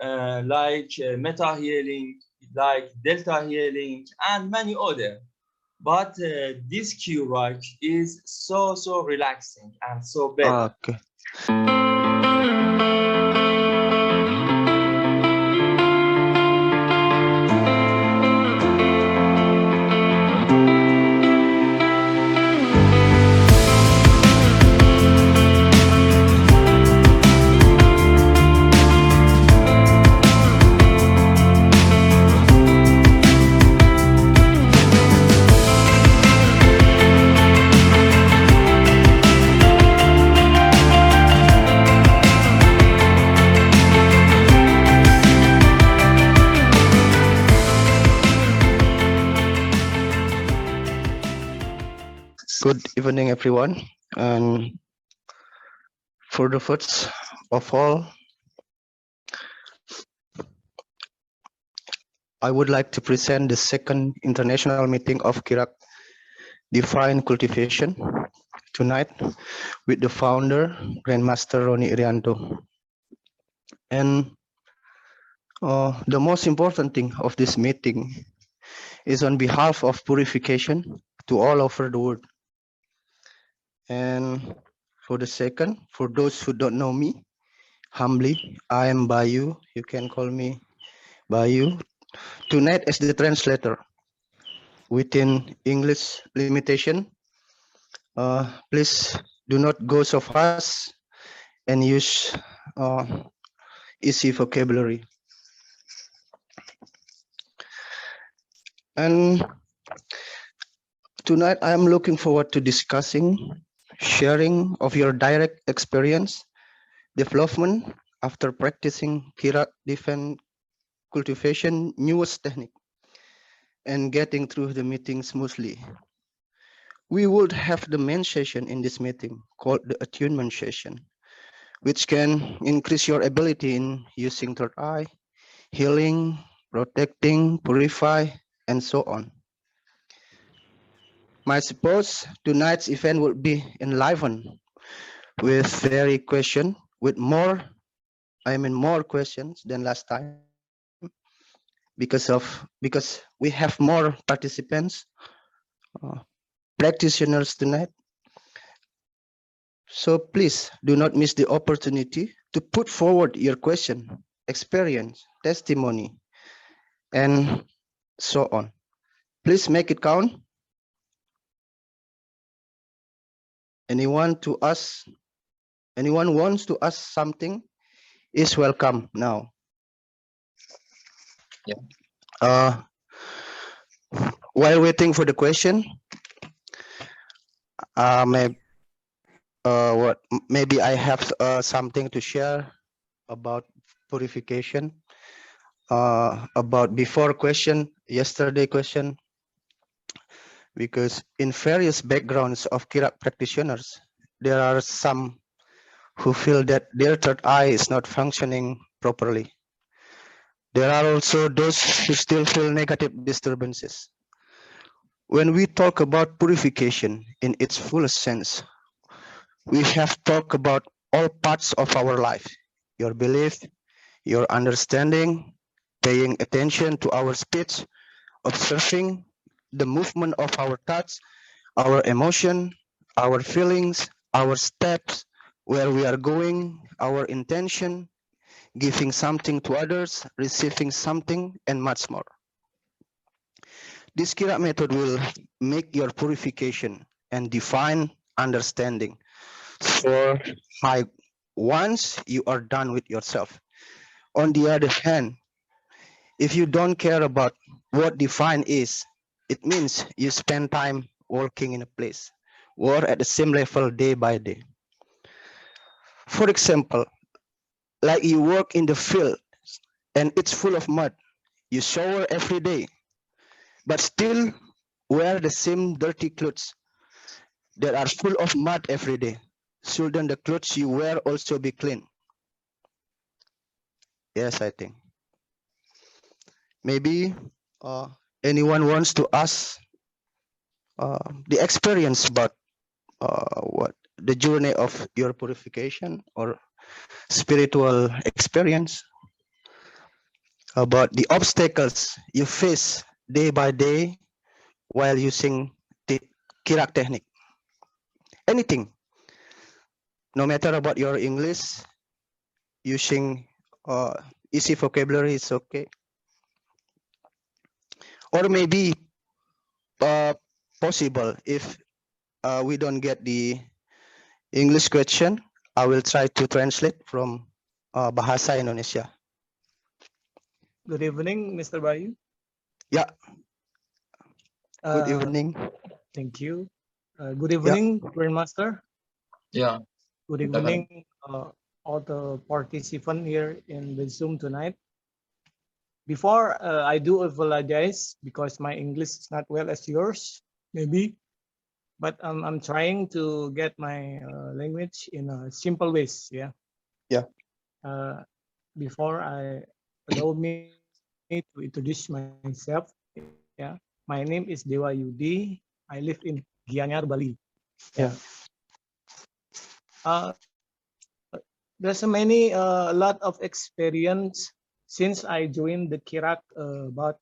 like meta healing, like delta healing, and many other. But this QROC is so relaxing and so better. Okay. Good evening, everyone. And for the first of all, I would like to present the second international meeting of Kirak Define Cultivation tonight with the founder, Grandmaster Roni Irianto. And the most important thing of this meeting is on behalf of purification to all over the world. And for the second, for those who don't know me, humbly, I am Bayu. You can call me Bayu. Tonight as the translator within English limitation. Please do not go so fast and use easy vocabulary. And tonight I am looking forward to discussing, sharing of your direct experience, development after practicing Kirak Defense Cultivation newest technique, and getting through the meeting smoothly. We would have the main session in this meeting called the attunement session, which can increase your ability in using third eye, healing, protecting, purify, and so on. I suppose tonight's event will be enlivened with very question, with more questions than last time, because we have more participants, practitioners tonight. So please do not miss the opportunity to put forward your question, experience, testimony, and so on. Please make it count. Anyone wants to ask something is welcome now. Yeah. While waiting for the question, maybe I have something to share about purification. About before question, yesterday question, because in various backgrounds of Kirak practitioners, there are some who feel that their third eye is not functioning properly. There are also those who still feel negative disturbances. When we talk about purification in its fullest sense, we have talked about all parts of our life, your belief, your understanding, paying attention to our speech, observing the movement of our thoughts, our emotion, our feelings, our steps, where we are going, our intention, giving something to others, receiving something, and much more. This Kirak method will make your purification and divine understanding for high once you are done with yourself. On the other hand, if you don't care about what divine is, it means you spend time working in a place or at the same level day by day. For example, like you work in the field and it's full of mud. You shower every day, but still wear the same dirty clothes that are full of mud every day. Shouldn't the clothes you wear also be clean? Yes, I think. Maybe anyone wants to ask the experience about what the journey of your purification or spiritual experience. about the obstacles you face day by day while using the Kirak technique. Anything, no matter about your English, using easy vocabulary is okay. Or maybe possible if we don't get the English question, I will try to translate from Bahasa Indonesia. Good evening, Mr. Bayu. Yeah. Good Uh, evening. Thank you. Good evening, Grandmaster. Yeah. Good evening, all the participants here in the Zoom tonight. Before I do apologize because my English is not well as yours, maybe, but I'm trying to get my language in a simple ways. Yeah. Yeah. Before I allow me to introduce myself. Yeah. My name is Dewa Yudi. I live in Gianyar, Bali. Yeah. There's a lot of experience since I joined the Kirak about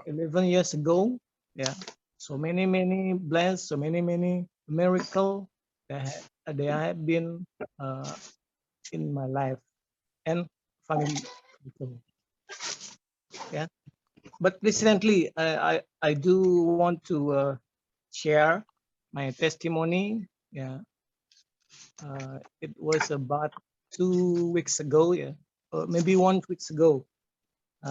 11 years ago. Yeah, so many blessed, so many miracle that have been in my life and family. Yeah, but recently I do want to share my testimony. Yeah. It was about 2 weeks ago, yeah, or maybe 1 week ago,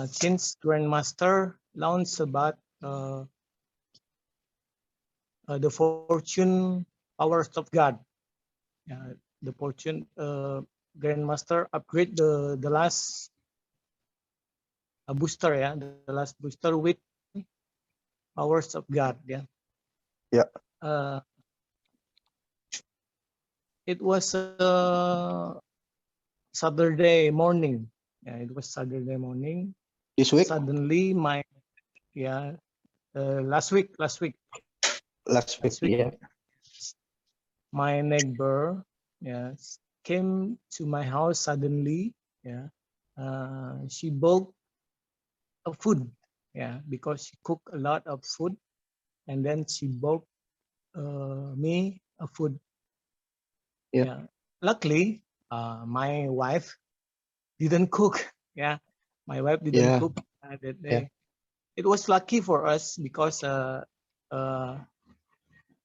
since Grandmaster launched about the Fortune Powers of God. The Fortune Grandmaster upgrade the last booster, yeah, the last booster with Powers of God, yeah. Yeah. It was Saturday morning. Yeah, it was Saturday morning. This week? Suddenly, my last week. Last week, Yeah. My neighbor, yes, came to my house suddenly. Yeah. She bought a food. Yeah, because she cooked a lot of food, and then she bought me a food. Yeah. Luckily, my wife didn't cook. Yeah, my wife didn't cook that day. Yeah. It was lucky for us because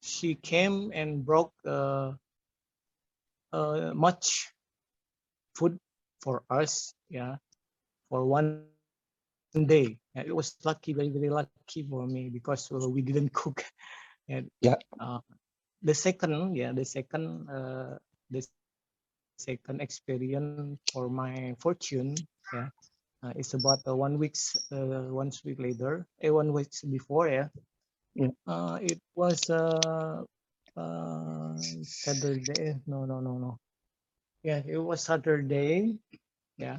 she came and brought much food for us. Yeah, for 1 day. Yeah, it was lucky, very lucky for me because we didn't cook. And Yeah. The second experience for my fortune, yeah, it's about 1 week later, 1 week before, yeah. It was Saturday. No. Yeah, it was Saturday. Yeah,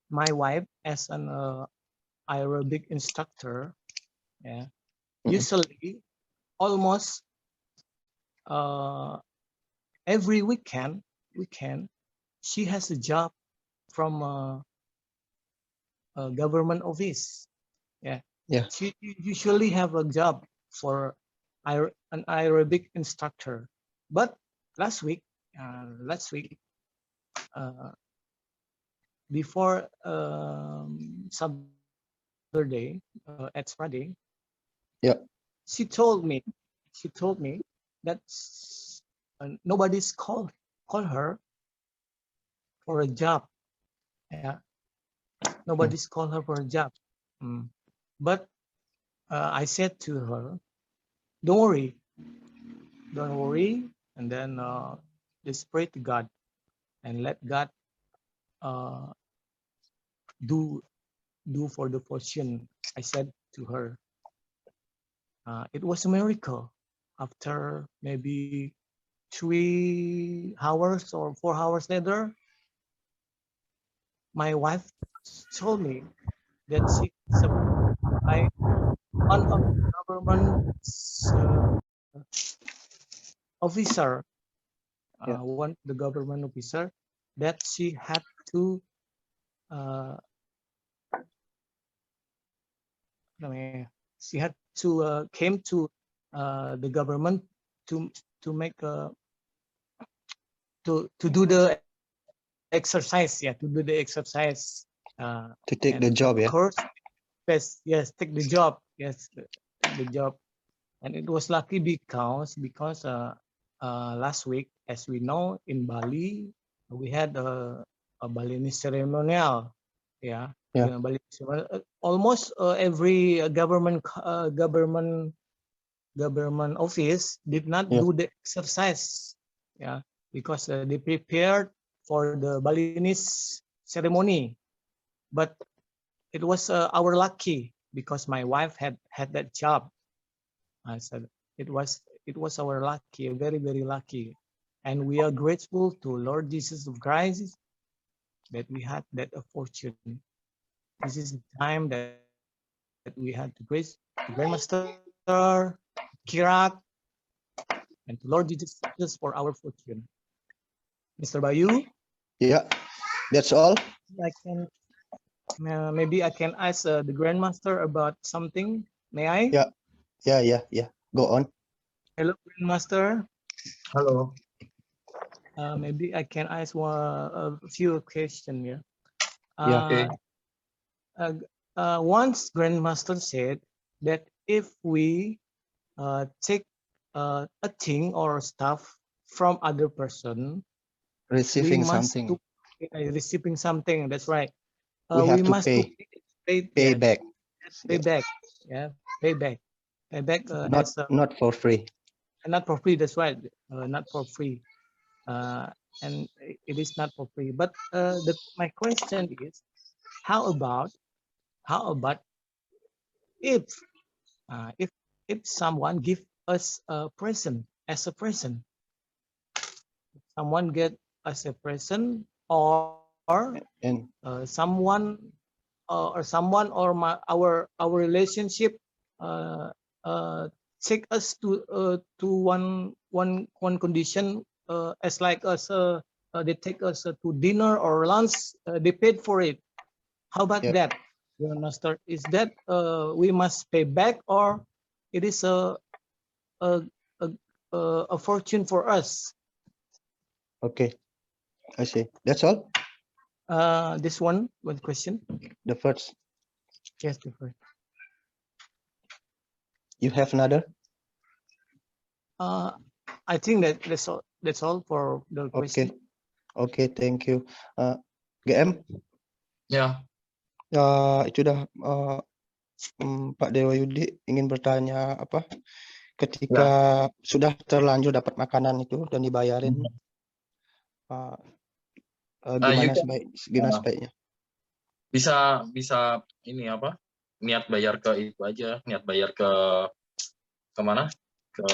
my wife as an aerobic instructor. Yeah, usually almost every weekend she has a job from a government office. Yeah. She usually have a job for an aerobic instructor, but last week before Saturday, at Friday, she told me that nobody's called her for a job. Yeah, nobody's called her for a job. But I said to her, don't worry, and then just pray to God and let God do for the fortune. I said to her, it was a miracle. After maybe 3 hours or 4 hours later, my wife told me that she supplied one of the government officer, the government officer, that she had to she had to came to the government to make to do the exercise, to do the exercise, To take the and job, of yeah. course, yes, take the job, yes, take the job. And it was lucky because last week, as we know, in Bali we had a Balinese ceremonial, Yeah. Balinese ceremonial. Almost every government office did not Yeah. do the exercise, because they prepared for the Balinese ceremony. But it was our lucky because my wife had that job. I said it was our lucky, very very lucky, and we are grateful to Lord Jesus Christ that we had that fortune. This is the time that we had to praise the Grandmaster Kirak and to Lord Jesus for our fortune. Mr. Bayu, Yeah. That's all. I can maybe I can ask the Grandmaster about something. May I? Yeah. Go on. Hello, Grandmaster. Hello. Maybe I can ask a few questions. Yeah. Okay. Once Grandmaster said that if we take a thing or stuff from other person, we Receiving must something. receiving something. That's right. We We have to must pay. pay Pay back. pay back. Pay back. Not as not for free. not for free. That's right. Not for free. And it is not for free. But my question is, how about if uh, if if someone give us a present as a present, someone get us a present, or And someone or our relationship uh, take us to one condition, as like us they take us to dinner or lunch, they paid for it. How about Yep. that, Master? Is that we must pay back, or it is a, a, a fortune for us? okay, I see. That's all. This one question. The first. Yes, the first. You have another? I think that's all for the question. Okay, thank you. GM, Ya. itu dah Pak Dewa Yudi ingin bertanya apa? Ketika sudah terlanjur dapat makanan itu dan dibayarin, gimana sebaiknya? Bisa ini apa? Niat bayar ke itu aja, niat bayar ke kemana? Ke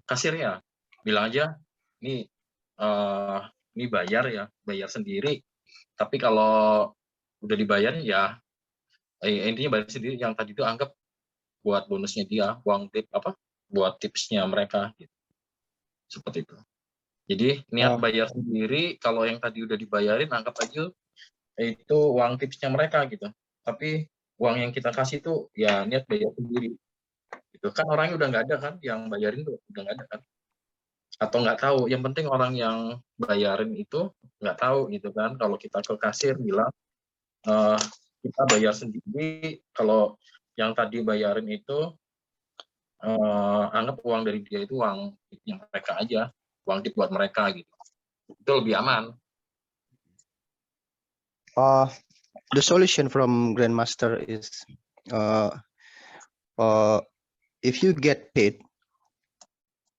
kasirnya. Bilang aja, ini bayar sendiri. Tapi kalau udah dibayar ya intinya bayar sendiri. Yang tadi itu anggap buat bonusnya dia, uang tip apa? Buat tipsnya mereka. Gitu. Seperti itu. Jadi niat bayar sendiri. Kalau yang tadi udah dibayarin, anggap aja itu uang tipsnya mereka gitu. Tapi uang yang kita kasih tuh ya niat bayar sendiri. Gitu kan orangnya udah nggak ada kan, yang bayarin tuh udah nggak ada kan, atau nggak tahu. Yang penting orang yang bayarin itu nggak tahu gitu kan. Kalau kita ke kasir bilang kita bayar sendiri, kalau yang tadi bayarin itu anggap uang dari dia itu uang tipnya mereka aja, uang tip buat mereka gitu. Itu lebih aman. The solution from Grandmaster is if you get paid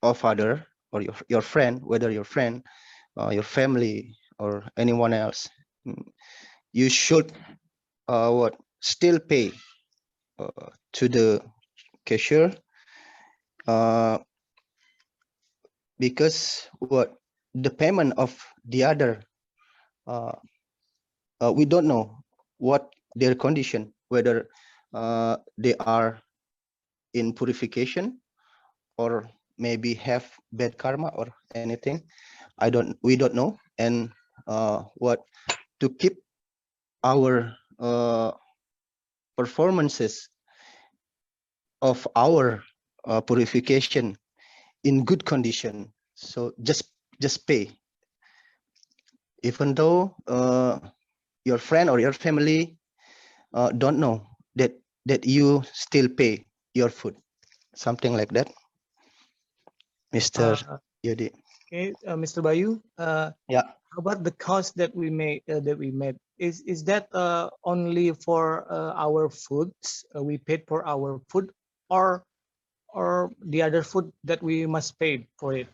of other or your friend, whether your friend, your family, or anyone else, you should still pay to the cashier, because the payment of the other, we don't know what their condition, whether they are in purification or maybe have bad karma or anything. We don't know. And to keep our performances of our purification in good condition. So just pay, even though your friend or your family don't know that you still pay your food, something like that, Mr. Uh, Yudi. okay, Mr. Bayu. Yeah. How about the cost that we made? Is that only for our foods? We paid for our food, or the other food that we must pay for it?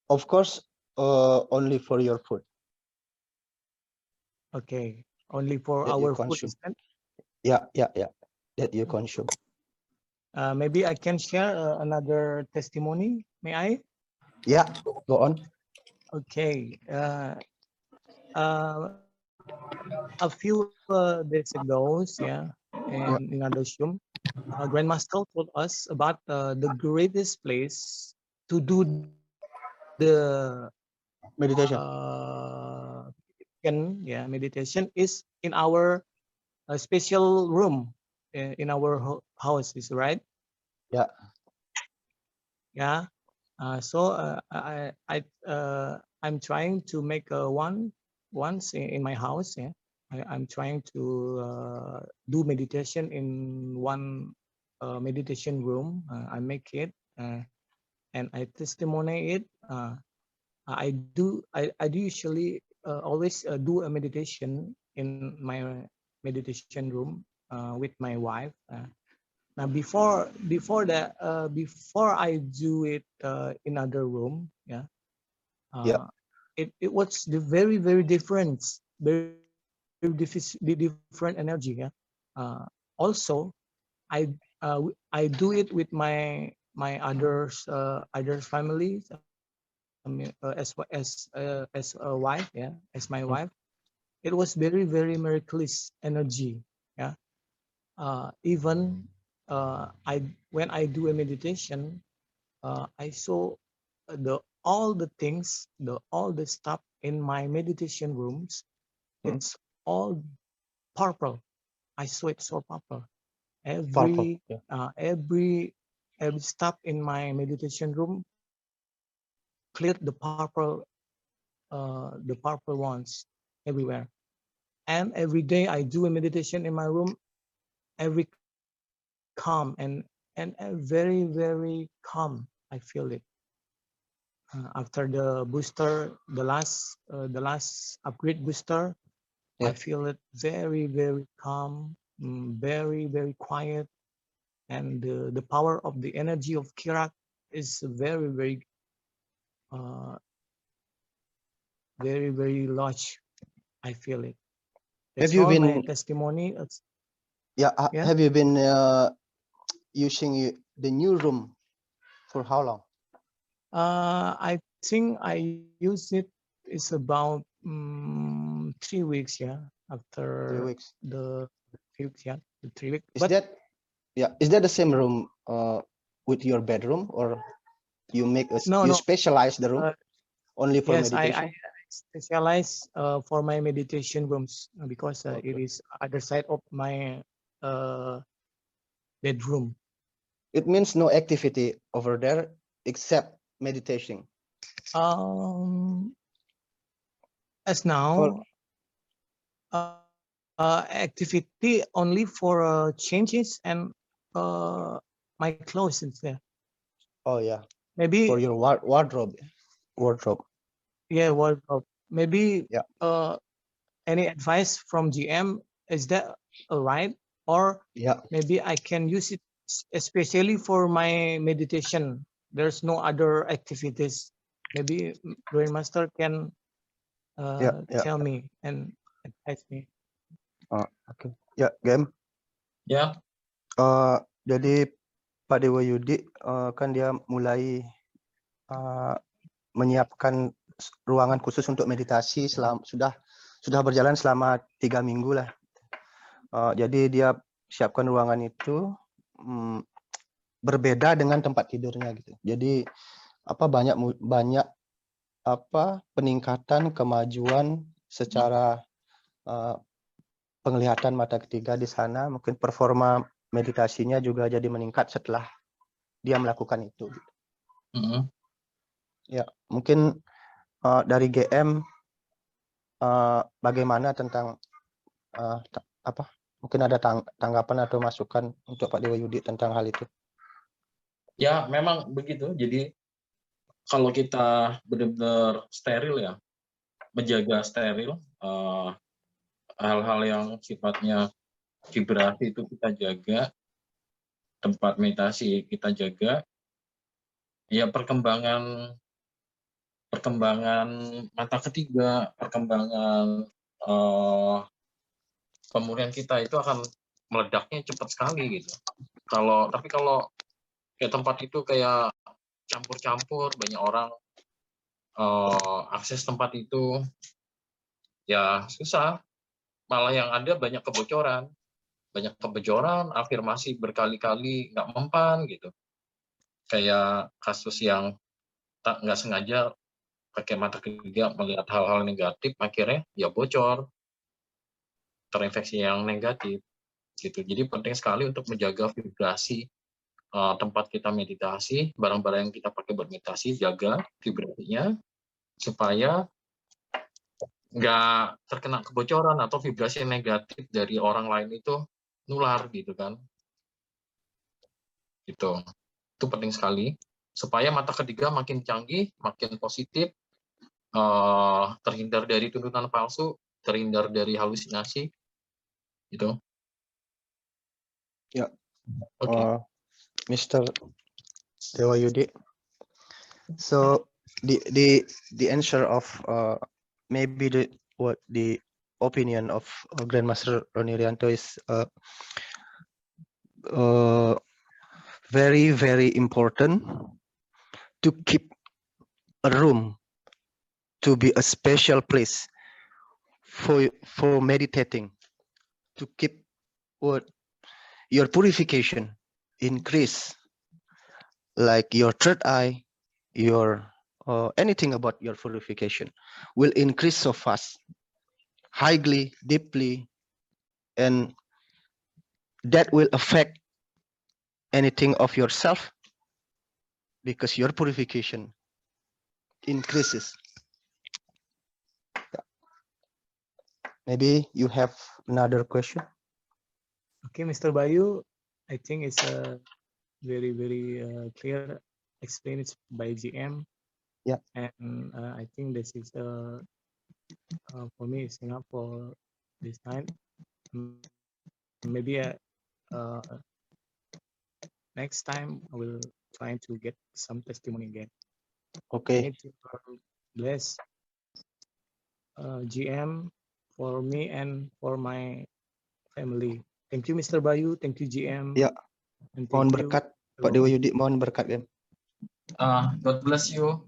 Of course, only for your food Okay, only for that you our food. consume. Is that? Yeah, that you consume. Maybe I can share another testimony. May I? Yeah, go on. Okay. A few days ago, yeah, in Adosum, Grandmaster told us about the greatest place to do the Meditation. meditation is in our special room in our houses, right? Yeah. Yeah. So I'm trying to make once in my house. Yeah, I'm trying to do meditation in one meditation room. I make it and I testimony it. I do usually always do a meditation in my meditation room with my wife. Now before I do it in other room, yeah, Yeah. it was the very different, the different energy, yeah. Also, I do it with my others families, as a wife, yeah, as my wife. It was very miraculous energy, yeah. Even I when I do a meditation, I saw all the things, all the stuff in my meditation rooms. It's all purple. I saw it so purple. Purple. Every Yeah. every stuff in my meditation room cleared the purple ones everywhere. And every day I do a meditation in my room, every calm and very calm. I feel it. After the booster, the last upgrade booster, Yeah. I feel it very calm, very quiet, and the power of the energy of Kirak is uh, very large. I feel it. Have That's you all my been? testimony. Yeah. Yeah. Have you been using the new room for how long? I think I use it is about 3 weeks. Yeah, 3 after weeks. the 3 weeks. Yeah, the 3 weeks. Is that? Yeah. Is that the same room with your bedroom, or you make a No, you no. specialize the room only for Yes, meditation? I specialize for my meditation rooms because it Okay. is other side of my uh, bedroom. It means no activity over there except meditation. As Or now, activity only for changes and my clothes is there. oh yeah, for Maybe your wardrobe. Wardrobe. yeah, wardrobe. Maybe Yeah. any advice from GM, is that all right? Or Yeah. maybe I can use it especially for my meditation. There's no other activities. Maybe Grandmaster can Yeah. Yeah. tell me and advise me. Oke. Ya, Game. Ya, Jadi Pak Dewa Yudi kan dia mulai menyiapkan ruangan khusus untuk meditasi sudah berjalan selama 3 minggu lah. Jadi dia siapkan ruangan itu berbeda dengan tempat tidurnya gitu. Jadi banyak peningkatan kemajuan secara penglihatan mata ketiga di sana, mungkin performa meditasinya juga jadi meningkat setelah dia melakukan itu. Mhm. Ya, mungkin dari GM bagaimana tentang apa? Mungkin ada tanggapan atau masukan untuk Pak Dewa Yudi tentang hal itu. Ya, memang begitu. Jadi kalau kita benar-benar steril ya, menjaga steril, hal-hal yang sifatnya vibrasi itu kita jaga, tempat meditasi kita jaga, ya perkembangan mata ketiga, perkembangan pemulihan kita itu akan meledaknya cepat sekali gitu. Tapi kalau kayak tempat itu kayak campur-campur, banyak orang akses tempat itu, ya susah. Malah yang ada banyak kebocoran, afirmasi berkali-kali nggak mempan gitu. Kayak kasus yang nggak sengaja pakai mata ketiga melihat hal-hal negatif, akhirnya ya bocor, terinfeksi yang negatif gitu. Jadi penting sekali untuk menjaga vibrasi tempat kita meditasi, barang-barang yang kita pakai buat meditasi, jaga vibrasinya supaya nggak terkena kebocoran atau vibrasi yang negatif dari orang lain itu nular gitu kan. Gitu. Itu penting sekali supaya mata ketiga makin canggih, makin positif, terhindar dari tuntutan palsu, terhindar dari halusinasi gitu. Ya. Oke. Mr. Dewa Yudi. So the answer of maybe the opinion of Grandmaster Roni Rianto is very, very important to keep a room to be a special place for meditating, to keep your purification increase, like your third eye, your anything about your purification will increase so fast, highly, deeply, and that will affect anything of yourself because your purification increases. Maybe you have another question. Okay, Mr. Bayu, I think it's a very, very clear explained by GM. Yeah. And I think this is for me it's enough for this time. Maybe next time I will try to get some testimony again. Okay. I need to bless GM for me and for my family. Thank you, Mr. Bayu. Thank you, GM. Ya. And Mohon thank you, berkat Pak Dewa Yudi, mohon berkat ya. God bless you.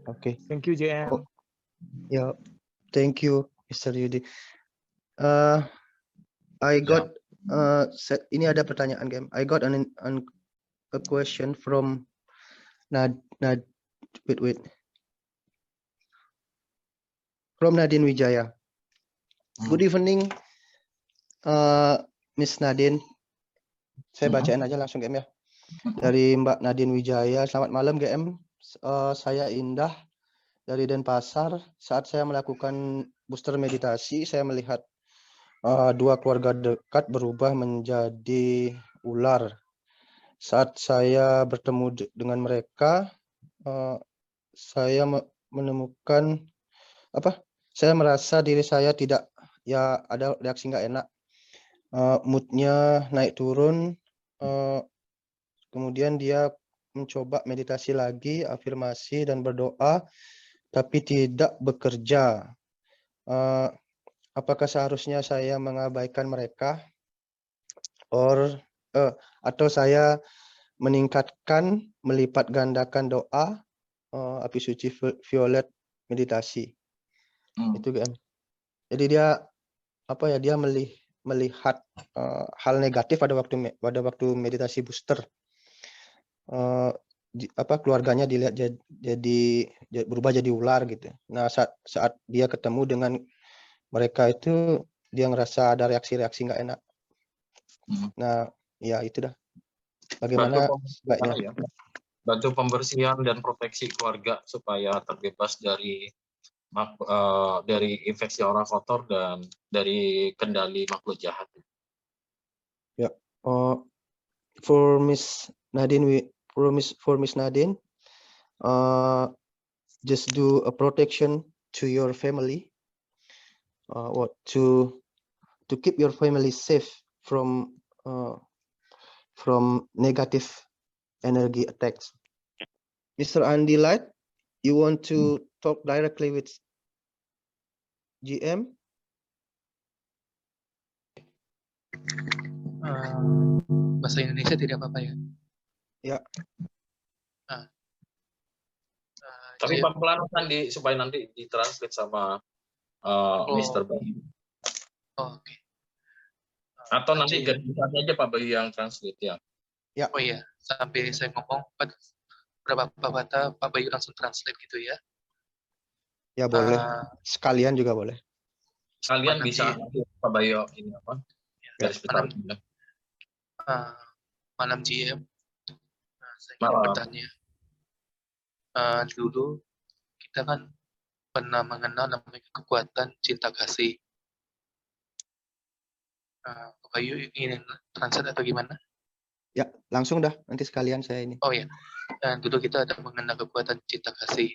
Okay. Thank you, JM. Oh, yeah, thank you, Mr. Yudi. I got ini ada pertanyaan game. I got a question from wait. From Nadine Wijaya. Good evening, Miss Nadine. Saya bacain aja langsung game ya. Dari Mbak Nadine Wijaya. Selamat malam GM. Saya Indah dari Denpasar. Saat saya melakukan booster meditasi, saya melihat dua keluarga dekat berubah menjadi ular. Saat saya bertemu dengan mereka, saya menemukan saya merasa diri saya tidak, ya ada reaksi nggak enak, moodnya naik turun, kemudian dia mencoba meditasi lagi, afirmasi dan berdoa, tapi tidak bekerja. Apakah seharusnya saya mengabaikan mereka, atau saya meningkatkan, melipat gandakan doa, api suci violet, meditasi? Itu GM. Jadi dia dia melihat hal negatif pada waktu meditasi booster. Keluarganya dilihat jadi berubah jadi ular gitu. Nah, saat dia ketemu dengan mereka itu, dia ngerasa ada reaksi-reaksi nggak enak. Nah, ya itu dah. Bantu Bagaimana sebaiknya? ya. Bantu pembersihan dan proteksi keluarga supaya terbebas dari infeksi orang kotor dan dari kendali makhluk jahat. Ya, for Miss Nadine, for Miss Nadine, just do a protection to your family, to keep your family safe from negative energy attacks. Mr. Andy Light, you want to talk directly with GM? Bahasa Indonesia tidak apa-apa ya? Ya. Tapi GM. pelan-pelan Sandi supaya nanti ditranslate sama Mr. Bayu. Oke. Atau nanti GM. ganti aja Pak Bayu yang translate ya. Ya. Oh iya, sampai saya ngomong berapa kata Pak Bayu langsung translate gitu ya? Ya boleh. Sekalian juga boleh. Kalian bisa Pak Bayu ini apa? Garis besar. Malam GM. Saya ingin Malam. bertanya. Dulu kita kan pernah mengenal namanya kekuatan cinta kasih. Pak Bayu ingin translate atau gimana? Ya, langsung dah. Nanti sekalian saya ini. Oh ya, dan dulu kita ada mengenal kekuatan cinta kasih.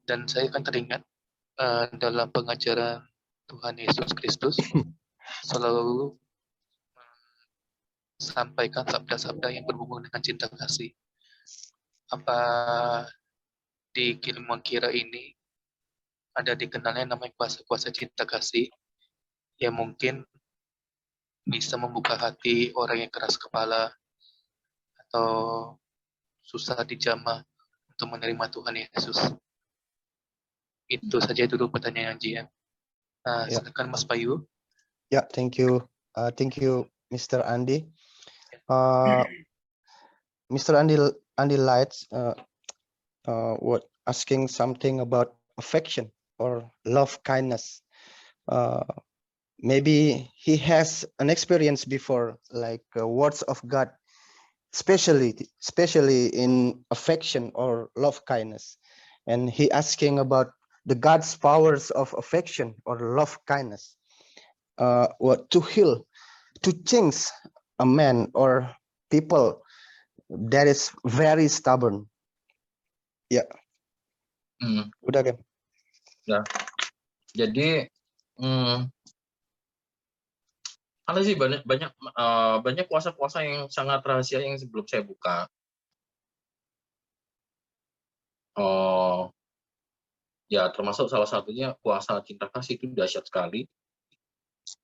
Dan saya kan teringat dalam pengajaran Tuhan Yesus Kristus selalu sampaikan sabda-sabda yang berhubungan dengan cinta kasih. Apa di Kilmuan Kira ini ada dikenalnya namanya kuasa-kuasa cinta kasih yang mungkin bisa membuka hati orang yang keras kepala atau susah dijamah untuk menerima Tuhan Yesus. Itu saja dulu pertanyaan GM. Silakan Mas Bayu. Ya, thank you. Thank you, Mr. Andy. Mr. Andy Lights, what asking something about affection or love, kindness. Maybe he has an experience before, like words of God, especially in affection or love, kindness, and he asking about the God's powers of affection or love, kindness. What to heal, to change a man or people that is very stubborn. Ya. Udah kan? Ya. Jadi ada sih banyak kuasa-kuasa yang sangat rahasia yang sebelum saya buka. Ya termasuk salah satunya kuasa cinta kasih itu dahsyat sekali.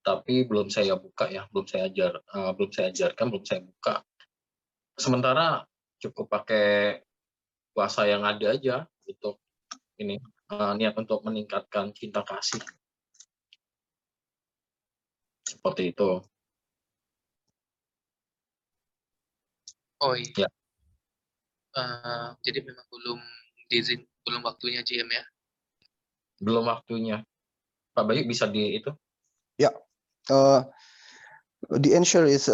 Tapi belum saya buka ya, belum saya ajarkan, belum saya buka. Sementara cukup pakai kuasa yang ada aja untuk ini niat untuk meningkatkan cinta kasih. Seperti itu. Oh iya. Ya. Jadi memang belum waktunya GM ya? Belum waktunya. Pak Bayu bisa di itu? Ya. The answer is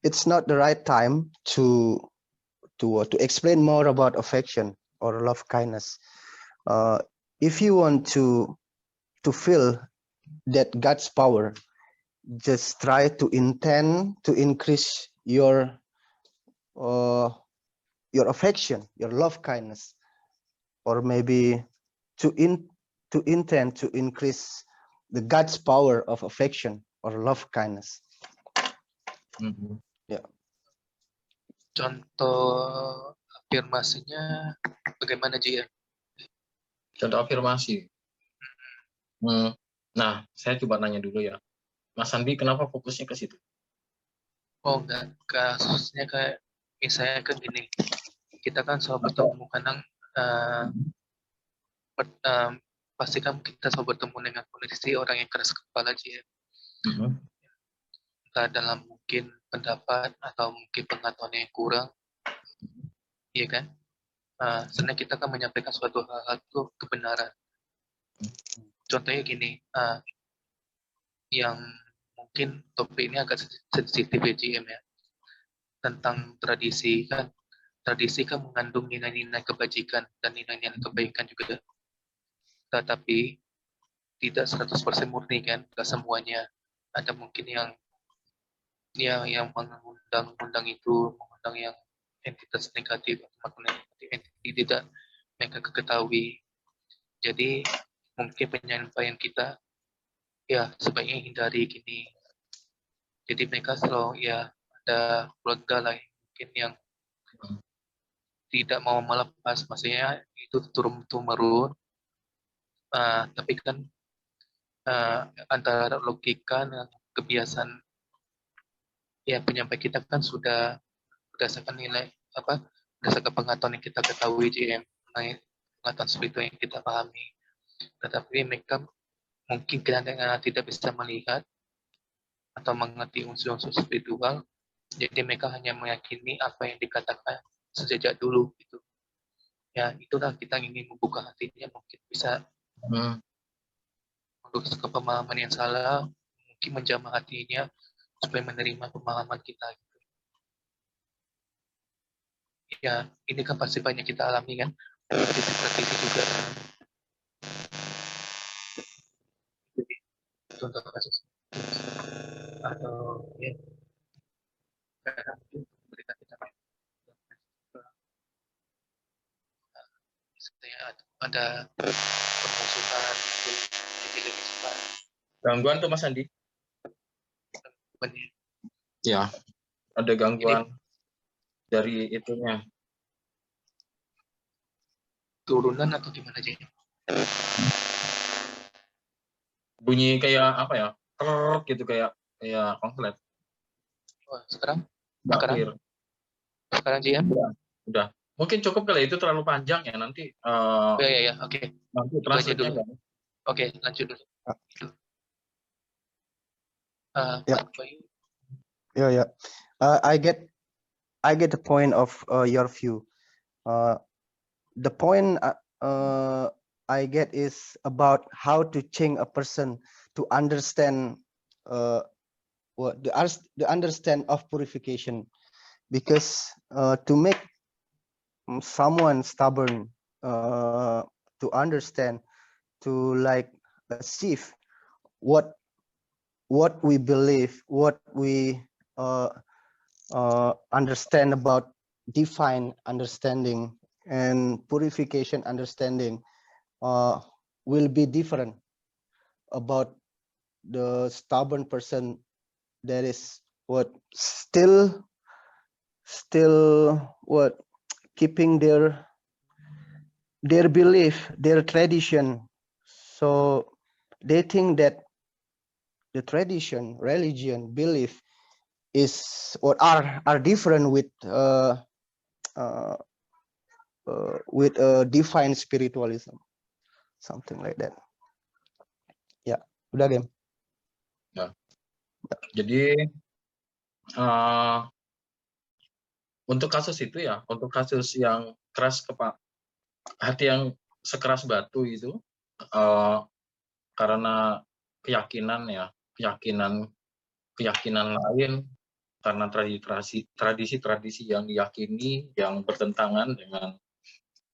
it's not the right time to explain more about affection or love, kindness. If you want to feel that God's power, just try to intend to increase your affection, your love, kindness, or maybe to intend to increase the God's power of affection or love, kindness. Ya. Contoh afirmasinya bagaimana GM? Contoh afirmasi. Nah, saya coba nanya dulu ya. Mas Andi, kenapa fokusnya ke situ? Oh enggak, kasusnya kayak misalnya kan gini, kita kan selalu bertemu kadang pasti kan kita selalu bertemu dengan kondisi orang yang keras kepala GM. Entah dalam mungkin pendapat atau mungkin pengetahuan yang kurang, iya kan? Sebenarnya kita kan menyampaikan suatu hal itu kebenaran. Contohnya gini, yang mungkin topik ini agak sensitif ya GM ya, tentang tradisi kan. Tradisi kan mengandung nilai-nilai kebajikan dan nilai-nilai kebaikan juga, tetapi tidak 100% murni kan, nggak semuanya. Ada mungkin yang mengundang itu, mengundang yang entitas negatif atau negatif tidak mereka ketahui. Jadi mungkin penyampaian kita ya sebaiknya hindari gini. Jadi mereka selalu ya ada keluarga lah mungkin yang tidak mau melepas, maksudnya itu turun temurun. Tapi kan antara logika dan kebiasaan ya penyampai kita kan sudah berdasarkan nilai apa, berdasarkan pengetahuan yang kita ketahui GM, pengetahuan spiritual yang kita pahami. Tetapi mereka mungkin kadang-kadang tidak bisa melihat atau mengerti unsur-unsur spiritual, jadi mereka hanya meyakini apa yang dikatakan sejak dulu gitu. Ya itulah kita ingin membuka hatinya, mungkin bisa untuk pemahaman yang salah, mungkin menjamah hatinya supaya menerima pemahaman kita gitu. Ya ini kan pasti banyak kita alami kan, praktisi juga. Jadi contoh kasus atau ya kadang mungkin memberikan kita ada permusuhan itu jadi lebih cepat. Gangguan tuh Mas Andi? Benih. Ya, ada gangguan dari itunya. Turunan atau gimana aja? Bunyi kayak apa ya? Krrrr gitu kayak konslet. Oh, sekarang Nggak sekarang clear. sekarang GM? Udah. Mungkin cukup kali itu terlalu panjang ya nanti. Ya, oke. Nanti Itu aja translate-nya dulu. nggak? Oke, lanjut dulu. Itu. Yeah. Pak Bayu. Yeah. I get the point of your view. The point I get is about how to change a person to understand what the understand of purification, because to make someone stubborn to understand, to like achieve what we believe, what we understand about divine understanding and purification understanding will be different about the stubborn person that is what still what keeping their belief, their tradition. So they think that the tradition, religion, belief is or are different with divine spiritualism, something like that. Ya, udah game. Ya. Jadi untuk kasus itu ya, untuk kasus yang keras hati yang sekeras batu itu karena keyakinan lain, karena tradisi yang diyakini yang bertentangan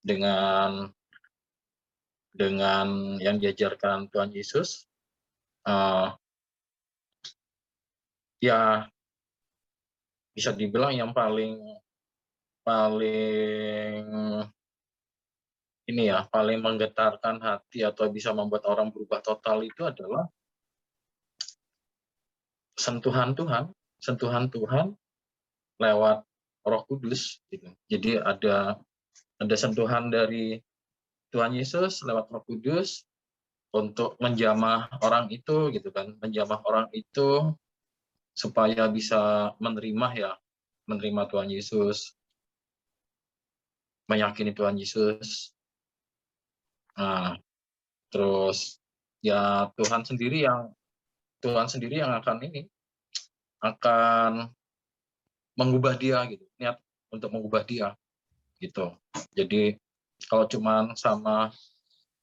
dengan yang diajarkan Tuhan Yesus, ya bisa dibilang yang paling menggetarkan hati atau bisa membuat orang berubah total itu adalah sentuhan Tuhan lewat Roh Kudus gitu. Jadi ada sentuhan dari Tuhan Yesus lewat Roh Kudus untuk menjamah orang itu gitu kan, menjamah orang itu supaya bisa menerima Tuhan Yesus, meyakini Tuhan Yesus. Nah, terus ya Tuhan sendiri yang akan mengubah dia gitu, niat untuk mengubah dia gitu. Jadi kalau cuman sama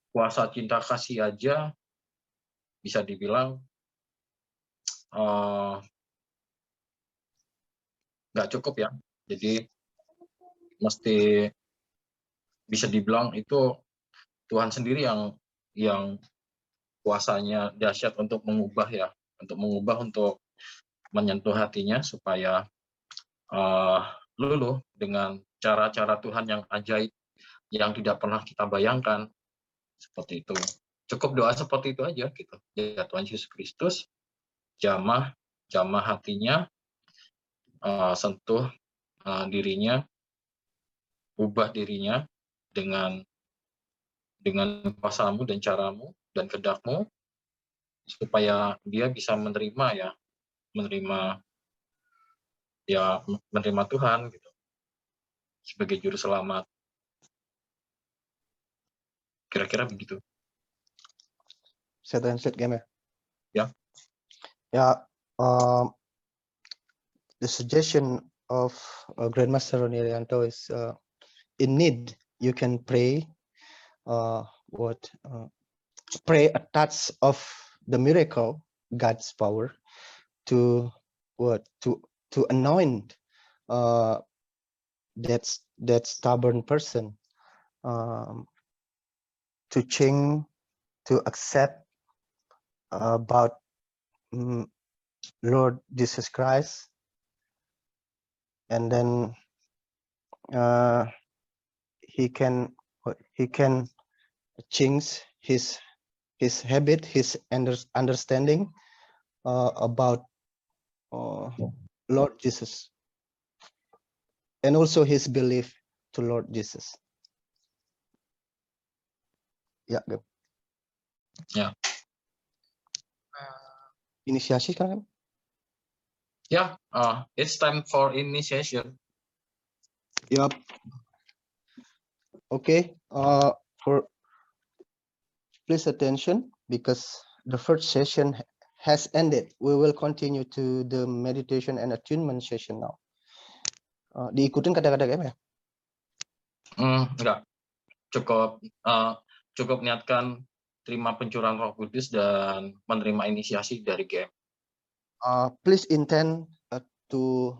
kuasa cinta kasih aja bisa dibilang nggak cukup ya. Jadi mesti bisa dibilang itu Tuhan sendiri yang kuasanya dahsyat untuk mengubah ya, untuk menyentuh hatinya supaya luluh dengan cara-cara Tuhan yang ajaib yang tidak pernah kita bayangkan, seperti itu. Cukup doa seperti itu aja gitu. Ya Tuhan Yesus Kristus, jamah hatinya, sentuh dirinya, ubah dirinya dengan kuasamu dan caramu dan kehendakmu, supaya dia bisa menerima Tuhan gitu sebagai juru selamat. Kira-kira begitu. Saya translate game Ya. Yeah. The suggestion of Grandmaster Roni Irianto is in need you can pray pray a touch of the miracle, God's power, to anoint that stubborn person, to change, to accept about Lord Jesus Christ, and then he can change his habit, his understanding about Lord Jesus, and also his belief to Lord Jesus. Ya, Ya. Inisiasi kan? Yeah, it's time for initiation. Yup. Okay. For please attention, because the first session has ended. We will continue to the meditation and attunement session now. Diikutin kata-kata game ya? Enggak. Cukup niatkan terima pencurahan Roh Kudus dan menerima inisiasi dari game. Please intend to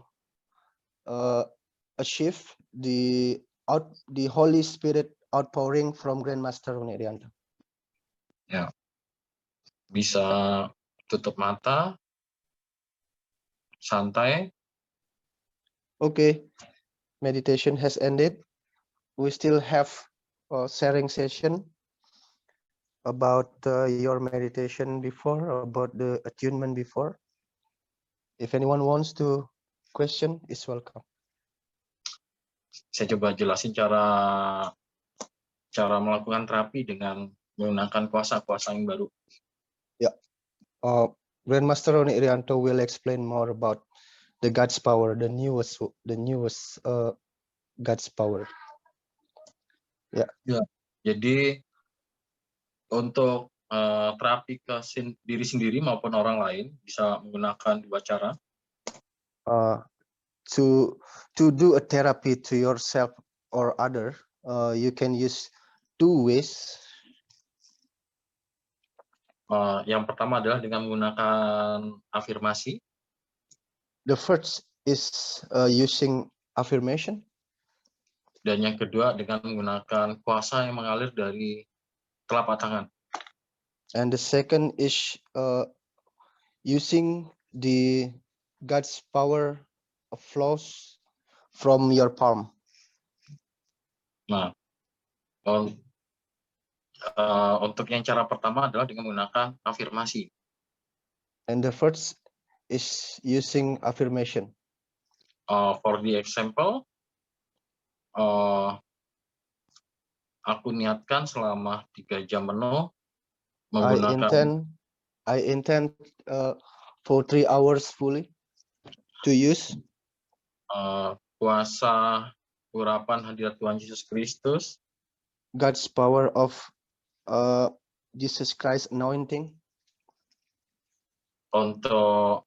achieve the Holy Spirit outpouring from Grandmaster Roni Irianto. Ya. Bisa tutup mata, santai. Okay, meditation has ended. We still have a sharing session about your meditation before, about the attunement before. If anyone wants to question, is welcome. Saya coba jelasin cara melakukan terapi dengan menggunakan kuasa-kuasa yang baru. Yeah, Grandmaster Roni Irianto will explain more about the God's power, the newest God's power. Ya. Jadi untuk terapi ke diri sendiri maupun orang lain bisa menggunakan dua cara. To do a therapy to yourself or other, you can use two ways. Yang pertama adalah dengan menggunakan afirmasi. The first is using affirmation. Dan yang kedua dengan menggunakan kuasa yang mengalir dari telapak tangan. And the second is using the God's power flows from your palm. Nah, untuk yang cara pertama adalah dengan menggunakan afirmasi. And the first is using affirmation. For the example, aku niatkan selama 3 jam penuh menggunakan. I intend for 3 hours fully to use kuasa urapan hadirat Tuhan Yesus Kristus, God's power of Jesus Christ anointing, untuk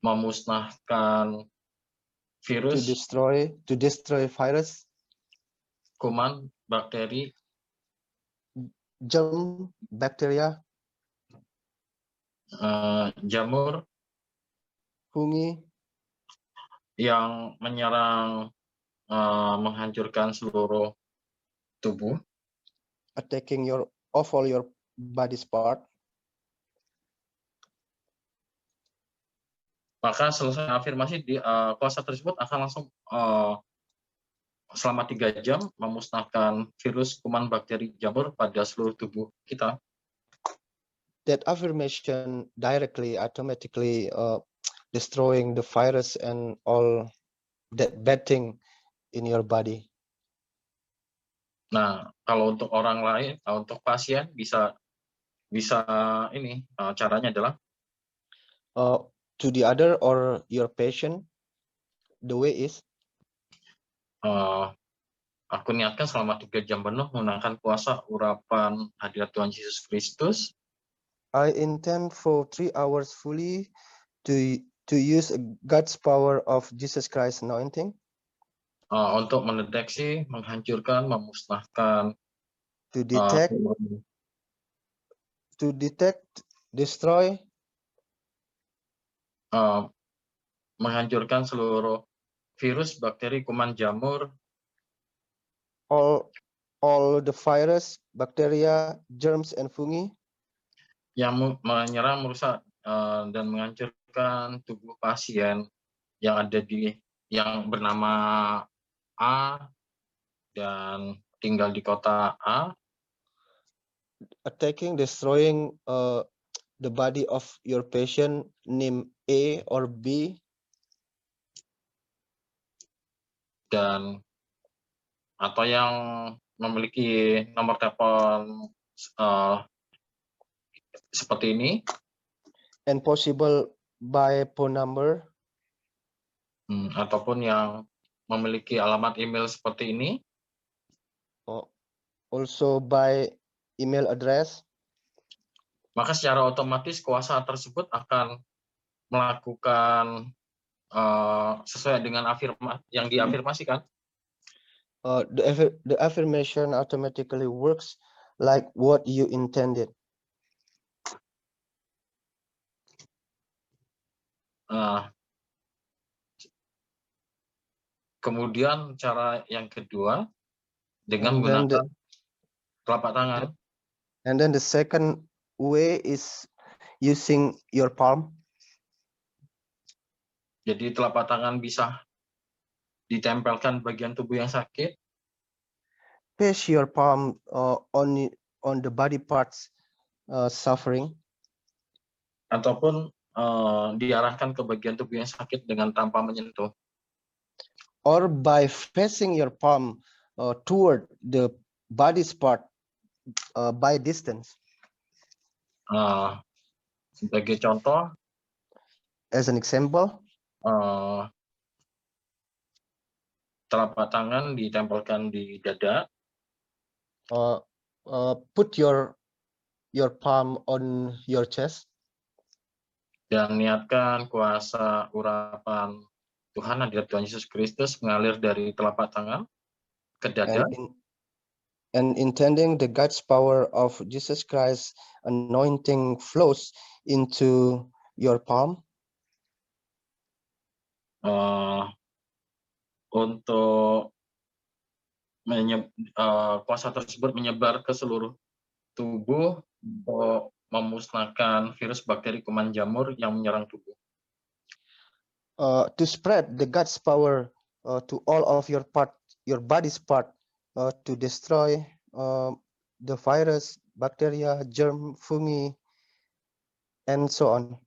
memusnahkan virus, to destroy virus, kuman, bakteri, germ, bacteria, jamur fungi, yang menyerang, menghancurkan seluruh tubuh. attacking all your body's part. Maka selesai afirmasi kuasa tersebut akan langsung selama 3 jam memusnahkan virus, kuman, bakteri, jamur pada seluruh tubuh kita. That affirmation directly, automatically destroying the virus and all that bad thing in your body. Nah, kalau untuk orang lain, untuk pasien bisa ini caranya adalah To the other or your patient, the way is aku niatkan selama 3 jam penuh menggunakan kuasa urapan hadirat Tuhan Yesus Kristus. I intend for 3 hours fully to use God's power of Jesus Christ anointing Untuk mendeteksi, menghancurkan, memusnahkan, to detect, destroy, menghancurkan seluruh virus, bakteri, kuman, jamur, all the virus, bacteria, germs, and fungi yang menyerang, merusak, dan menghancurkan tubuh pasien yang bernama A dan tinggal di kota A, attacking, destroying the body of your patient named A or B, dan atau yang memiliki nomor telepon seperti ini, and possible by phone number, ataupun yang memiliki alamat email seperti ini, also by email address, maka secara otomatis kuasa tersebut akan melakukan sesuai dengan yang diafirmasikan. The affirmation automatically works like what you intended. Kemudian cara yang kedua dengan And then menggunakan telapak tangan. And then the second way is using your palm. Jadi telapak tangan bisa ditempelkan bagian tubuh yang sakit. Place your palm on the body parts suffering. Ataupun diarahkan ke bagian tubuh yang sakit dengan tanpa menyentuh. Or by facing your palm toward the body's part by distance. Sebagai contoh, as an example, telapak tangan ditempelkan di dada. Put your palm on your chest. Dan niatkan kuasa urapan Tuhan, hadirat Tuhan Yesus Kristus mengalir dari telapak tangan ke dada. And intending the God's power of Jesus Christ anointing flows into your palm. Untuk kuasa tersebut menyebar ke seluruh tubuh untuk memusnahkan virus, bakteri, kuman, jamur yang menyerang tubuh. To spread the God's power to all of your body's part, to destroy the virus, bacteria, germ, fungi, and so on.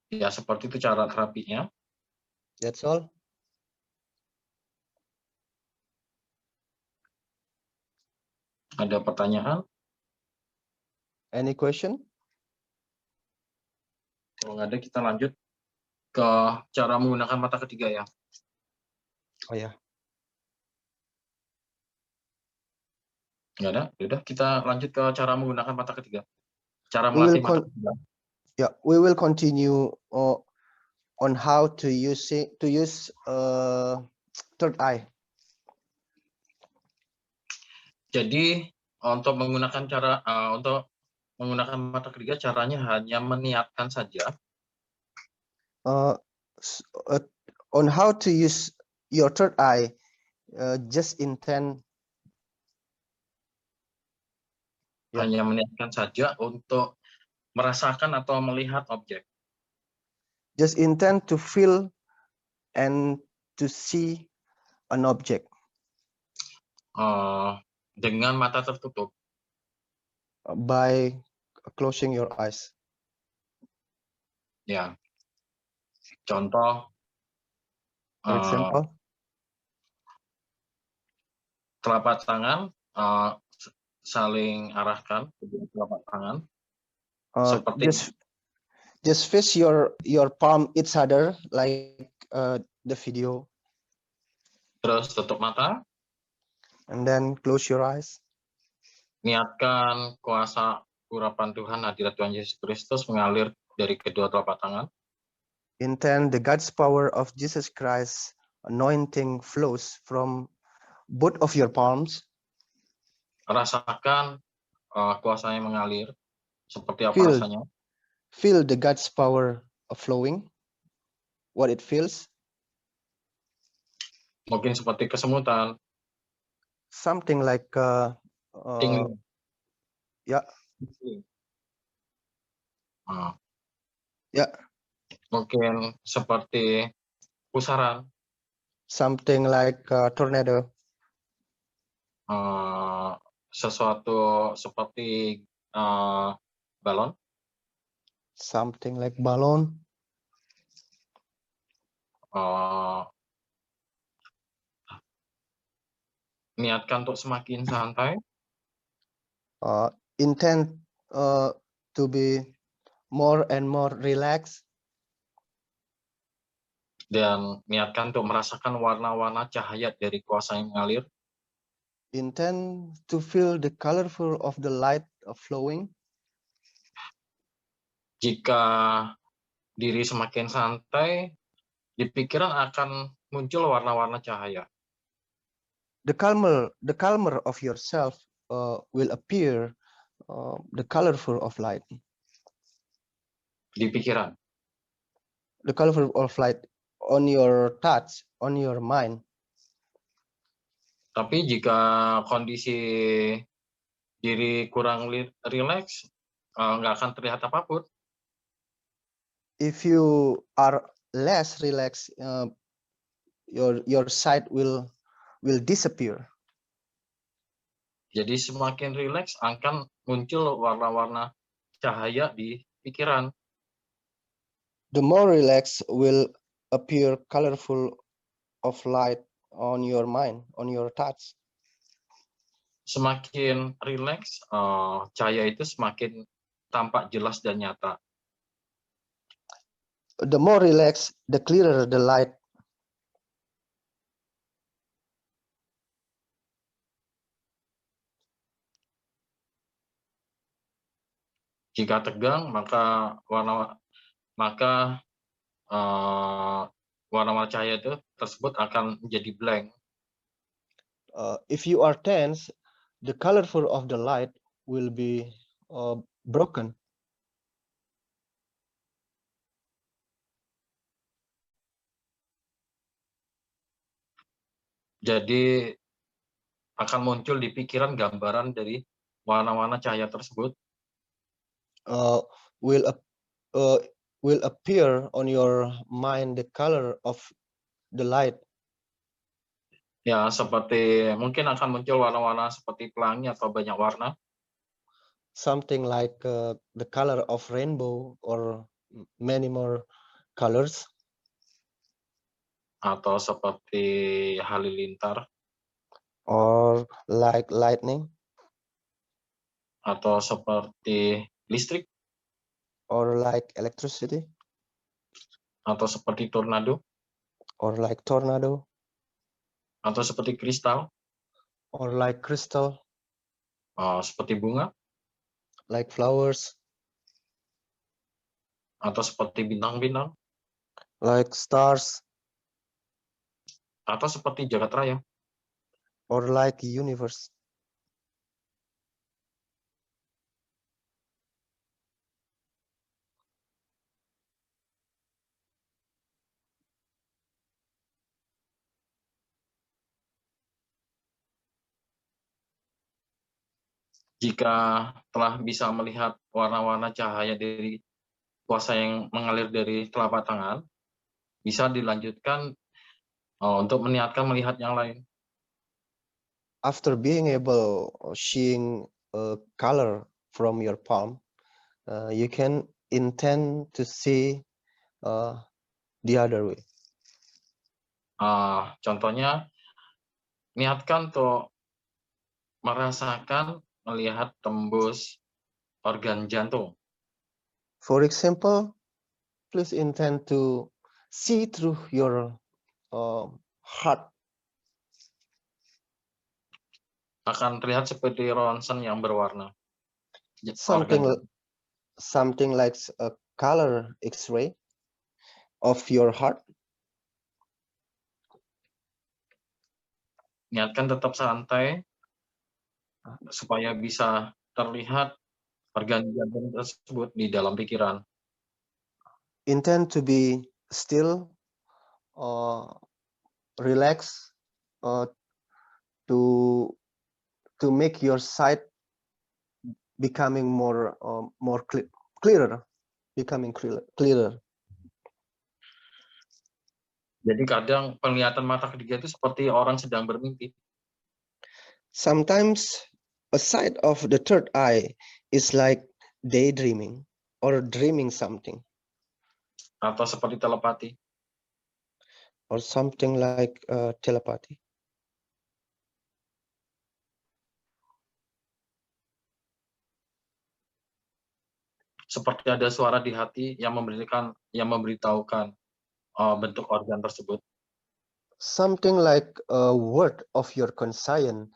Ya, seperti itu cara terapinya. That's all. Ada pertanyaan? Any question? Kalau nggak ada, kita lanjut ke cara menggunakan mata ketiga ya. Oh ya. Nggak ada? Yaudah, kita lanjut ke cara menggunakan mata ketiga. Cara melatih mata ketiga. Yeah, we will continue on how to use third eye. Jadi untuk menggunakan cara untuk menggunakan mata ketiga caranya hanya meniatkan saja. s- uh, on how to use your third eye, just intend Ya. Hanya meniatkan saja untuk merasakan atau melihat objek. just intend to feel and to see an object Dengan mata tertutup. by closing your eyes. Ya. Contoh, For example, telapak tangan saling arahkan kedua telapak tangan seperti just face your palm each other like the video, terus tutup mata, and then close your eyes. niatkan kuasa urapan Tuhan, hadirat Tuhan Yesus Kristus mengalir dari kedua telapak tangan. Intend the God's power of Jesus Christ anointing flows from both of your palms. Rasakan kuasanya mengalir seperti apa Feel rasanya. feel the God's power flowing, what it feels. Mungkin seperti kesemutan, Something like tingling. ya. Ya. Mungkin seperti pusaran, something like tornado. Sesuatu seperti balon, Something like balloon. Niatkan untuk semakin santai, Intend to be more and more relaxed, dan niatkan untuk merasakan warna-warna cahaya dari kuasa yang mengalir. intend to feel the colorful of the light flowing. Jika diri semakin santai, di pikiran akan muncul warna-warna cahaya. The calmer of yourself will appear the colorful of light. Di pikiran. The colorful of light on your touch, on your mind. Tapi jika kondisi diri kurang rileks, nggak akan terlihat apapun. If you are less relaxed, your sight will disappear. Jadi semakin rileks akan muncul warna-warna cahaya di pikiran. The more relaxed will appear colorful of light on your mind, on your touch. Semakin rileks, cahaya itu semakin tampak jelas dan nyata. The more relaxed, the clearer the light. Jika tegang, maka warna-warna cahaya itu tersebut akan menjadi blank. If you are tense, the colorful of the light will be broken. Jadi akan muncul di pikiran gambaran dari warna-warna cahaya tersebut. Will appear on your mind the color of the light. Ya, seperti mungkin akan muncul warna-warna seperti pelangi atau banyak warna. Something like the color of rainbow or many more colors. Atau seperti halilintar. Or like lightning. Atau seperti listrik. Or like electricity. Atau seperti tornado. Or like tornado. Atau seperti kristal. Or like crystal. Seperti bunga. Like flowers. Atau seperti bintang-bintang. Like stars. Atau seperti jagat raya. Or like universe. Jika telah bisa melihat warna-warna cahaya dari kuasa yang mengalir dari telapak tangan, bisa dilanjutkan untuk meniatkan melihat yang lain. After being able seeing a color from your palm, you can intend to see the other way. Contohnya, niatkan untuk merasakan melihat tembus organ jantung. For example, please intend to see through your heart. Akan terlihat seperti ronsen yang berwarna. Something like a color X-ray of your heart. Niatkan tetap santai supaya bisa terlihat organ jantung tersebut di dalam pikiran. Intend to be still, relax, to make your sight becoming more clearer, becoming clearer. Jadi kadang penglihatan mata ketiga itu seperti orang sedang bermimpi. Sometimes a sight of the third eye is like daydreaming or dreaming something. Atau seperti telepati. Or something like telepathy. Seperti ada suara di hati yang memberitahukan bentuk organ tersebut. Something like a word of your conscience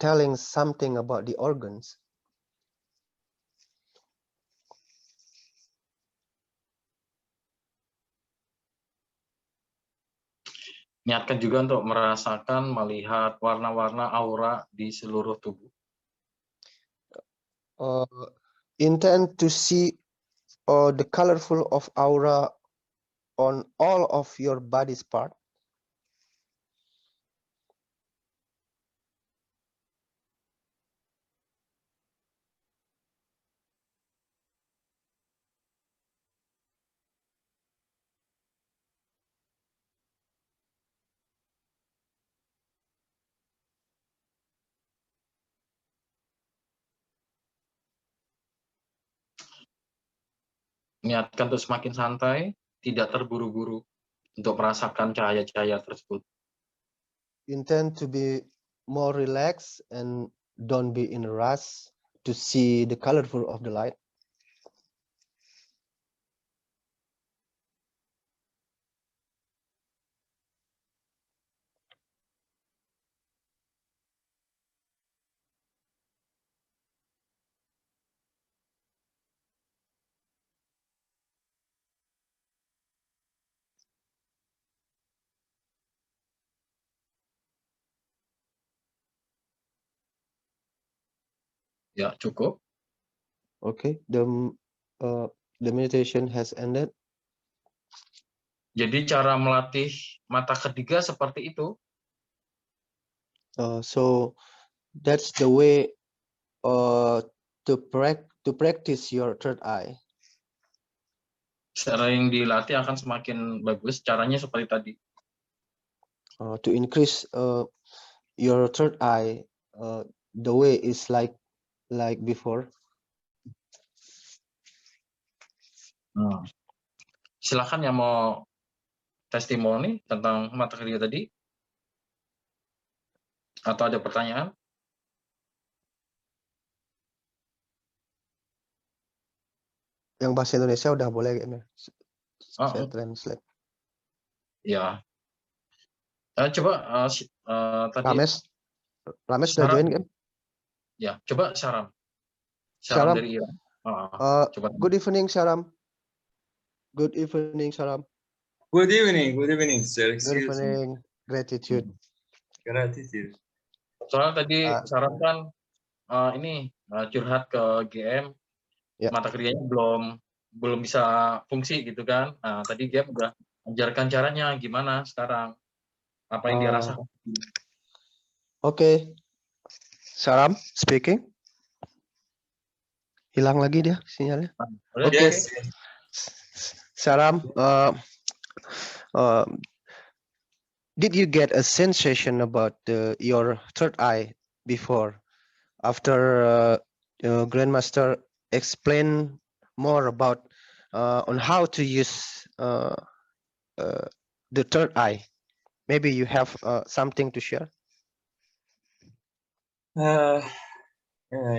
telling something about the organs. Niatkan juga untuk merasakan melihat warna-warna aura di seluruh tubuh. Intend to see the colorful of aura on all of your body's part. Niatkan untuk semakin santai, tidak terburu-buru untuk merasakan cahaya-cahaya tersebut. Intend to be more relaxed and don't be in a rush to see the colorful of the light. Ya, cukup. Okay, the meditation has ended. Jadi cara melatih mata ketiga seperti itu. So that's the way to practice your third eye. Sering dilatih akan semakin bagus. Caranya seperti tadi. To increase your third eye, the way is like before. Silakan yang mau testimoni tentang mata ketiga tadi. Atau ada pertanyaan? Yang bahasa Indonesia udah boleh kayaknya. Saya translate. Ya. Coba tadi. Rames sudah join kan? Ya, coba Sharam. Sharam dari Iran. Coba. Good evening, Sharam. Good evening, Sharam. Good evening, sir. Good evening. Gratitude. Gratitude. Soalnya tadi Sharam kan curhat ke GM, mata ketiganya belum bisa fungsi gitu kan. Nah, tadi GM udah ajarkan caranya gimana sekarang, apa yang dia rasakan. Okay, Sharam speaking. Hilang lagi dia sinyalnya. Udah, Oke. Yes. Saram, did you get a sensation about your third eye before, after Grandmaster explain more about on how to use the third eye? Maybe you have something to share.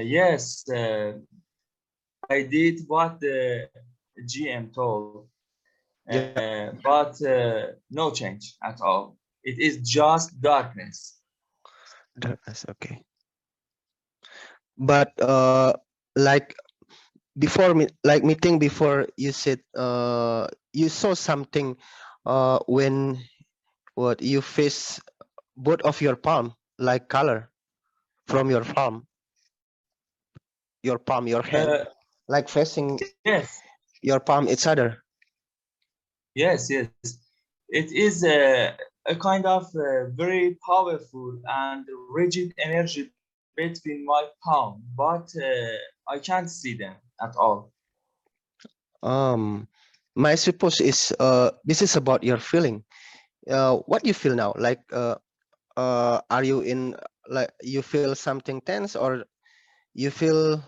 Yes, I did what the GM told, but no change at all. It is just darkness. Darkness, okay. But like before like meeting before, you said you saw something when what you face both of your palm, like color from your palm, your hand, like facing Yes, your palm each other. yes. It is a kind of very powerful and rigid energy between my palm, but I can't see them at all. My suppose is this is about your feeling. What you feel now? Like are you in, like you feel something tense, or you feel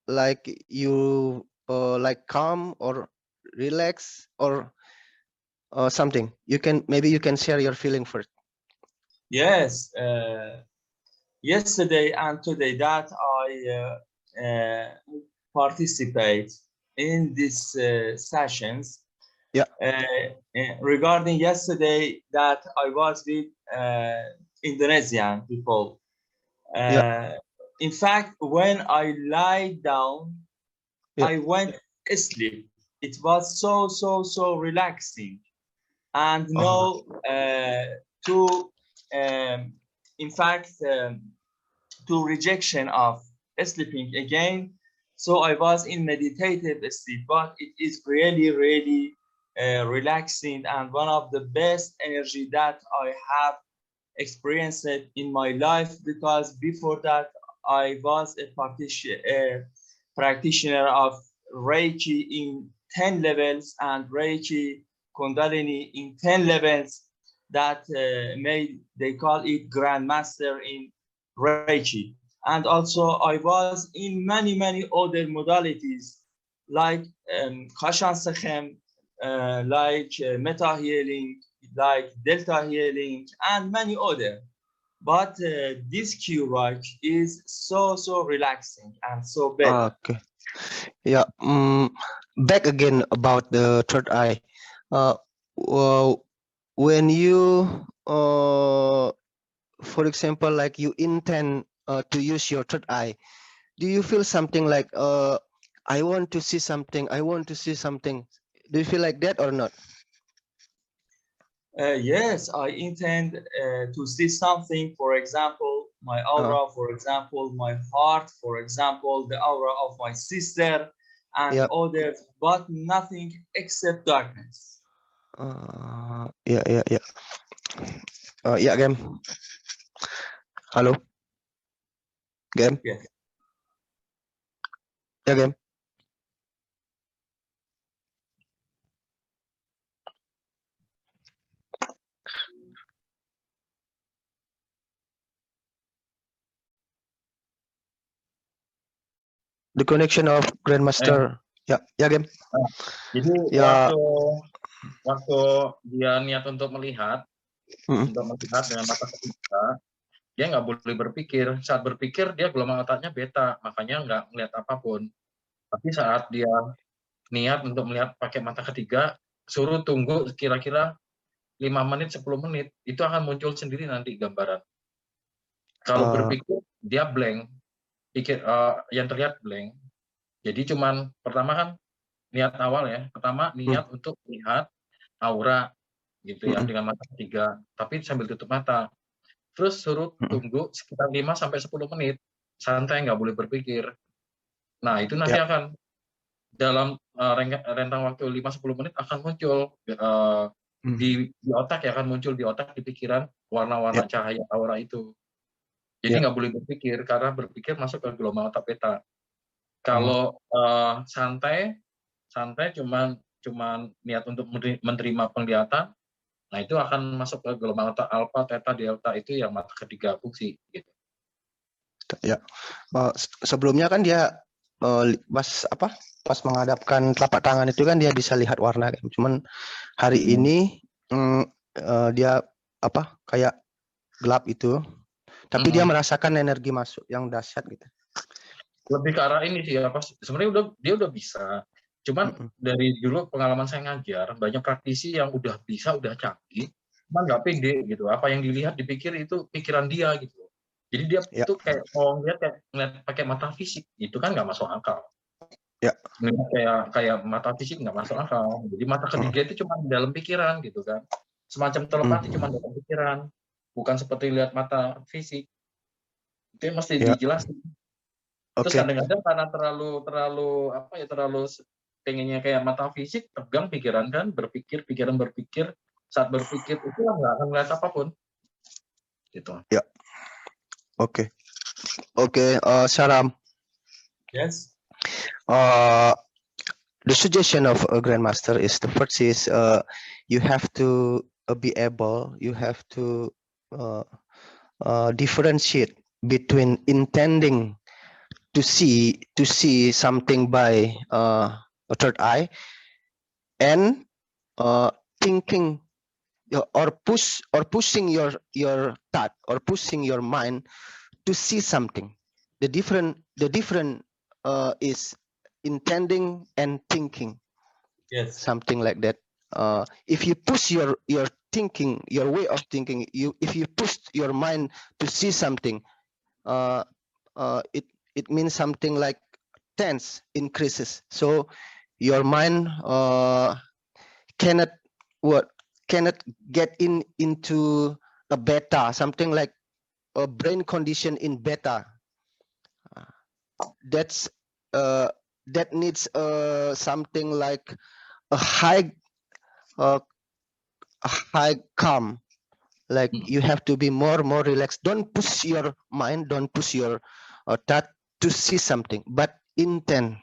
like you like calm or relax, or something? You can, maybe you can share your feeling first. Yes, yesterday and today that I participate in these sessions. Yeah. Regarding yesterday, that I was with Indonesian people. In fact, when I lie down, Yeah. I went asleep. It was so relaxing, and no to in fact to rejection of sleeping again. So I was in meditative sleep, but it is really relaxing and one of the best energy that I have experienced in my life, because before that I was a practitioner of Reiki in 10 levels and Reiki Kundalini in 10 levels that they call it Grandmaster in Reiki. And also I was in many other modalities like Kashan Sechem, like Meta Healing, like Delta Healing, and many other. But this Q-Rock is so relaxing and so better. Okay. Yeah. Back again about the third eye. Well, when you for example, like you intend to use your third eye, do you feel something like I want to see something, I want to see something? Do you feel like that or not? Yes, I intend to see something, for example, my aura, for example, my heart, for example, the aura of my sister and Yep. others, but nothing except darkness. Yeah. Yeah, Game. Hello. Game. Yes. Yeah, Game. The connection of Grandmaster. Ya, Game. Jadi Ya. waktu dia niat untuk melihat dengan mata ketiga, dia nggak boleh berpikir. Saat berpikir dia gelombang otaknya beta, makanya nggak melihat apapun. Tapi saat dia niat untuk melihat pakai mata ketiga, suruh tunggu kira-kira 5 menit, 10 menit, itu akan muncul sendiri nanti gambaran. Kalau berpikir, dia blank, yang terlihat blank. Jadi cuman pertama kan niat awal ya, pertama niat untuk melihat aura gitu ya dengan mata ketiga, tapi sambil tutup mata. Terus suruh tunggu sekitar 5-10 menit, santai, nggak boleh berpikir. Nah itu nanti akan dalam rentang waktu 5-10 menit akan muncul di otak ya, akan muncul di otak, di pikiran warna-warna cahaya aura itu. Jadi nggak boleh berpikir, karena berpikir masuk ke gelombang otak beta. Kalau santai cuman niat untuk menerima penglihatan, nah itu akan masuk ke gelombang alfa, theta, delta, itu yang mata ketiga fungsi gitu. Ya, sebelumnya kan dia pas menghadapkan telapak tangan itu kan dia bisa lihat warna kan. Cuman hari ini dia kayak gelap itu, tapi dia merasakan energi masuk yang dahsyat gitu. Lebih ke arah ini sih sebenarnya dia udah bisa. Cuman dari dulu pengalaman saya ngajar, banyak praktisi yang udah bisa, udah canggih, cuman nggak pede gitu. Apa yang dilihat dipikir itu pikiran dia gitu. Jadi dia tuh kayak mau ngeliat pakai mata fisik, itu kan nggak masuk akal. Ya. Kayak mata fisik nggak masuk akal. Jadi mata ketiga itu cuma di dalam pikiran gitu kan. Semacam telepati cuma dalam pikiran, bukan seperti lihat mata fisik. Itu yang mesti dijelasin. Terus kadang-kadang karena terlalu pengennya kayak mata fisik, tegang pikiran kan, pikiran berpikir, saat berpikir itu nggak akan melihat apapun. Gitu. Ya. Oke, Sharam. Yes. The suggestion of a grandmaster is the first is you have to be able, you have to differentiate between intending to see something by a third eye and thinking or pushing your thought or pushing your mind to see something. The different is intending and thinking. Yes. Something like that. If you push your thinking, your way of thinking, if you push your mind to see something, it means something like tense increases. So your mind cannot get into a beta, something like a brain condition in beta. That needs something like a high calm, like you have to be more relaxed. Don't push your mind, don't push your thought to see something, but intend.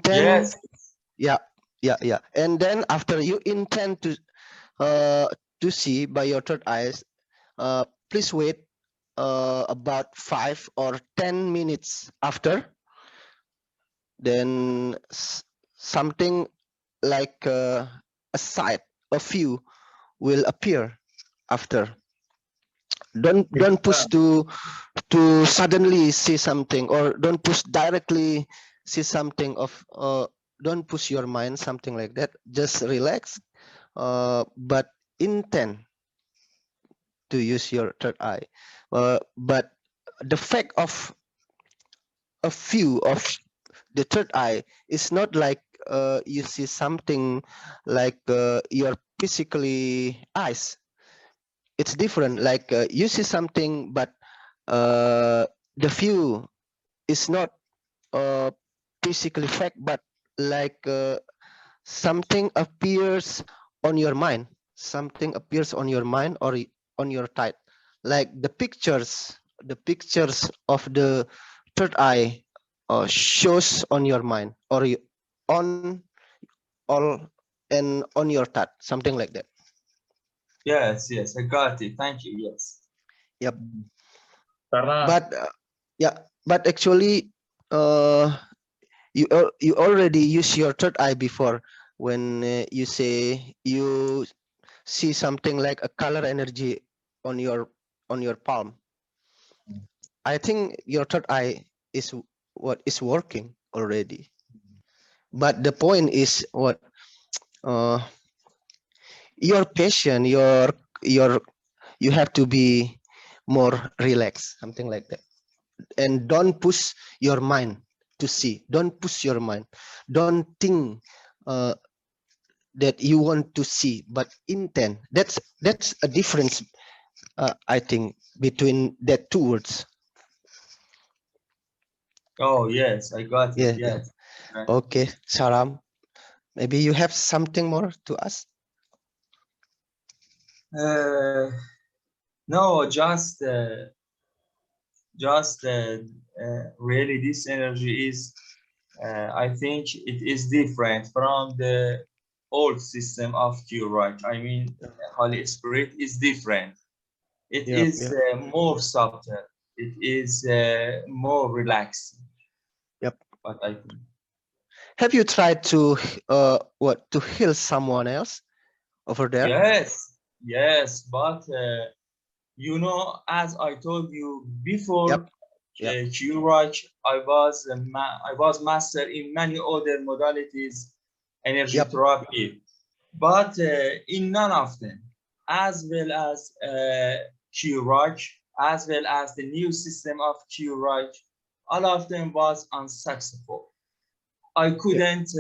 Yes. Yeah. And then after you intend to see by your third eyes, please wait about 5 or 10 minutes after. Then something like a sight, a view will appear after. Don't push to suddenly see something, or don't push directly see something of don't push your mind, something like that. Just relax, but intend to use your third eye. But the fact of a view of the third eye is not like you see something like your physically eyes. It's different, like you see something, but the view is not physically fact, but like something appears on your mind, or on your sight, like the pictures of the third eye shows on your mind, or on all and on your thought, something like that. Yes, I got it. Thank you. Yes. Yep. Karena but actually you already use your third eye before, when you say you see something like a color energy on your palm. I think your third eye is working already, but the point is what your patient, you have to be more relaxed, something like that, and don't push your mind to see. Don't push your mind. Don't think that you want to see, but intend. That's a difference, I think, between that two words. Oh yes, I got it. Yes. Right. Okay, Sharam, maybe you have something more to ask? No, just just really this energy is, I think it is different from the old system of Curate. I mean, Holy Spirit is different. It Yep, is yep. more subtle. It is more relaxed. Yep. But I think. Have you tried to to heal someone else over there? Yes, but you know, as I told you before, Yep. Yep. Curate, I was master in many other modalities, energy Yep. therapy, but in none of them, as well as Curate, as well as the new system of Curate, all of them was unsuccessful. I couldn't,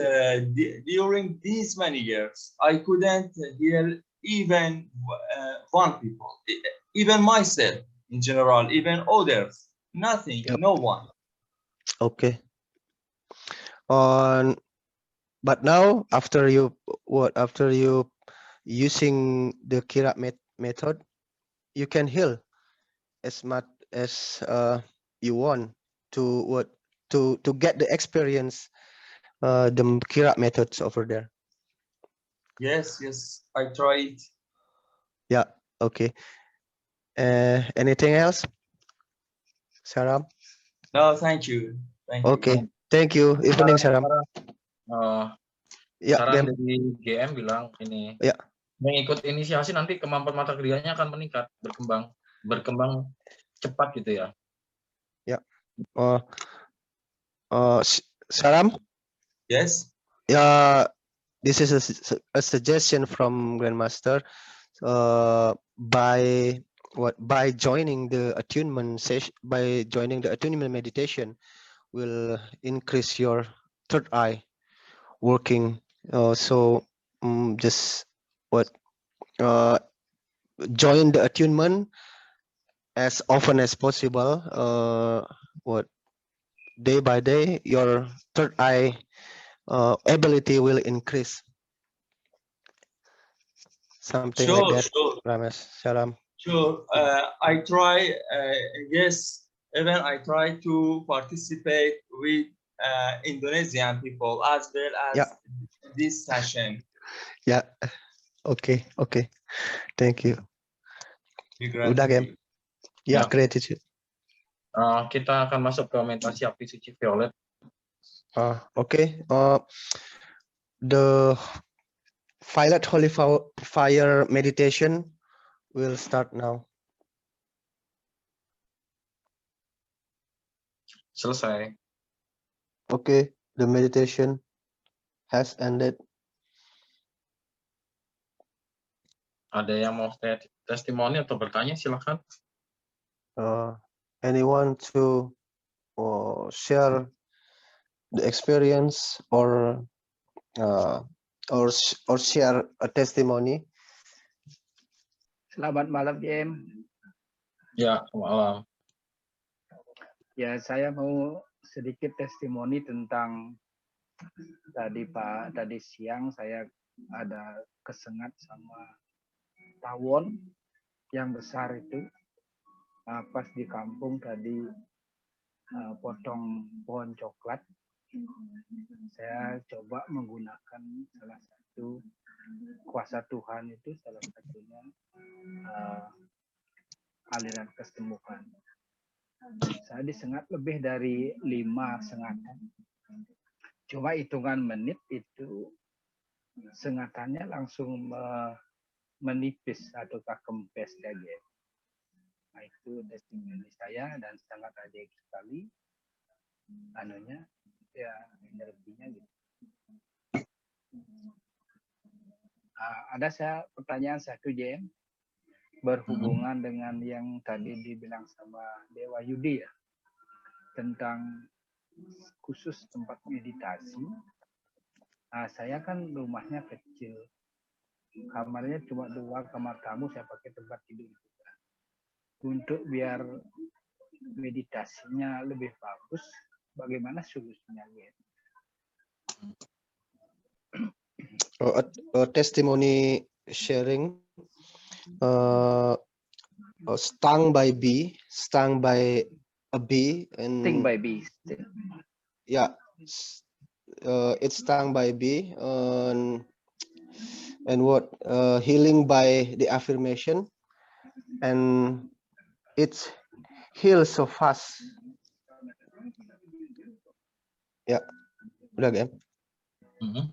during these many years, I couldn't heal even one people, even myself in general, even others, nothing, Yep. no one. Okay. On, but now after you using the Kira method, you can heal as much as you want to to get the experience the Kira methods over there. Yes, I tried. Yeah. Okay. Anything else, Saram? No, thank you. Thank you. Okay. Thank you. Evening, Saram. Ya, Saran Gem. dari GM bilang ini, Ya. mengikut inisiasi nanti kemampuan mata kerjanya akan meningkat, berkembang cepat gitu ya. Ya. Saram. Yes. Yeah, this is a suggestion from Grandmaster. By joining the attunement session, by joining the attunement meditation, will increase your third eye working. So just join the attunement as often as possible. Day by day, your third eye ability will increase. Something like that. Sure. Ramesh, Salam. Sure. I try. Yes, even I try to participate with Indonesian people as well as this session. Ya. Oke. Thank you. Udah, Gem. Ya, gratitude. Kita akan masuk ke meditasi api suci violet. Okay. The violet holy fire meditation will start now. Selesai. Okay, the meditation has ended. Ada yang mau testimoni atau bertanya, silahkan. Anyone to share the experience or share a testimony? Selamat malam, GM. Ya, malam. Ya, saya mau sedikit testimoni tentang tadi siang saya ada kesengat sama tawon yang besar itu. Pas di kampung tadi potong pohon coklat. Saya coba menggunakan salah satu kuasa Tuhan itu, salah satunya aliran kesembuhan. Saya disengat lebih dari 5 sengatan. Cuma hitungan menit itu sengatannya langsung menipis atau kempes saja. Nah, itu testimoni saya dan sangat ajaib sekali. Energinya gitu. Ada saya pertanyaan satu, JM, berhubungan dengan yang tadi dibilang sama Dewa Yudi ya, tentang khusus tempat meditasi. Saya kan rumahnya kecil, kamarnya cuma 2 kamar tamu, saya pakai tempat tidur juga. Untuk biar meditasinya lebih bagus, bagaimana solusinya? Testimony sharing. Stung by bee, stung by a bee Sting and by bees. yeah, it's stung by bee and what healing by the affirmation, and it's heals so fast. Ya, udah game. Mhm.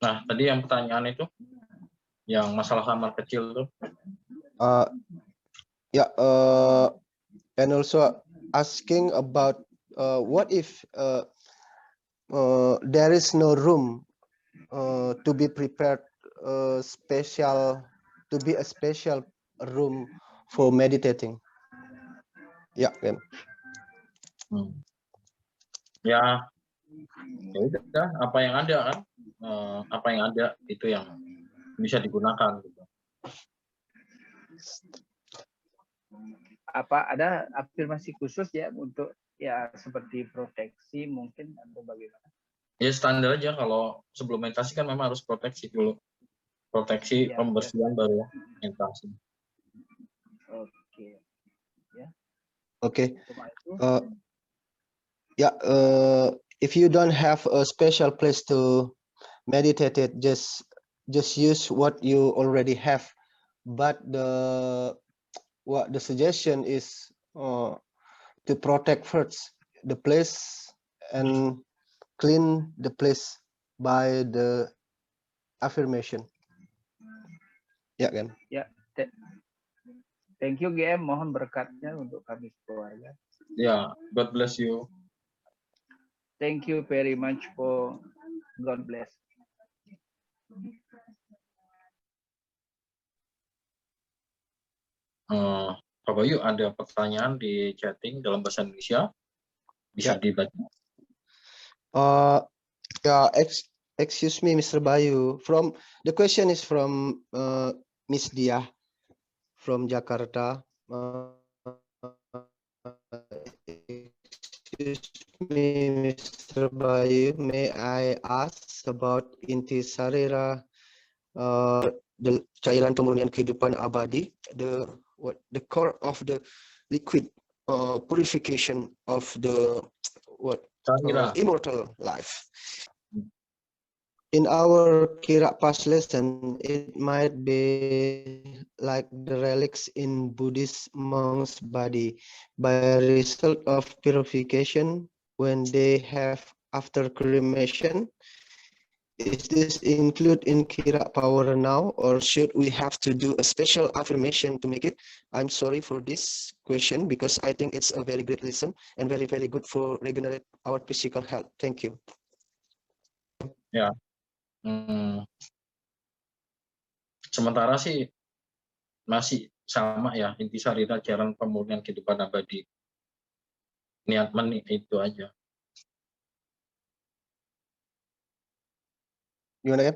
Nah, tadi yang pertanyaan itu, yang masalah kamar kecil tuh. Yeah, and also asking about what if there is no room to be prepared special to be a special room for meditating. Ya, game. Ya, ya udah, apa yang ada kan, apa yang ada itu yang bisa digunakan. Gitu. Apa ada afirmasi khusus ya untuk ya seperti proteksi mungkin atau bagaimana? Ya standar aja, kalau sebelum meditasi kan memang harus proteksi dulu. Proteksi Ya, pembersihan baru meditasi. Oke. Ya. Okay. Cuma itu. If you don't have a special place to meditate it, just use what you already have. But the suggestion is to protect first the place and clean the place by the affirmation. Ya kan? Ya. Thank you GM, mohon berkatnya untuk kami keluarga. Ya, God bless you. Thank you very much for God bless. Pak Bayu, ada pertanyaan di chatting dalam bahasa Indonesia, bisa dibaca. Excuse me, Mr. Bayu. The question is from Miss Dia from Jakarta. Excuse me, Mr. Bayu. May I ask about inti sarira, the cairan pemurnian kehidupan abadi, the core of the liquid purification of the immortal life. In our Kira past lesson, it might be like the relics in Buddhist monks' body by result of purification when they have after cremation. Is this include in Kira power now, or should we have to do a special affirmation to make it? I'm sorry for this question because I think it's a very great lesson and very, very good for regenerate our physical health. Thank you. Ya. Sementara sih masih sama ya, inti sarira jalan pemurnian kehidupan abadi. Niat itu aja. Gimana ya?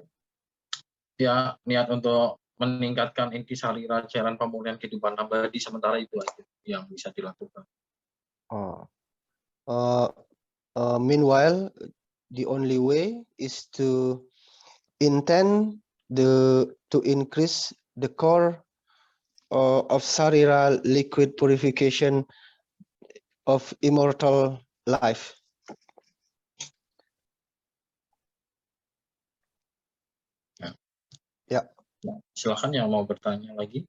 Ya, niat untuk meningkatkan inti sarira jalan pemurnian kehidupan abadi, sementara itu aja yang bisa dilakukan. Meanwhile, the only way is to intend to increase the core of sarira liquid purification of immortal life. Ya. Silakan yang mau bertanya lagi.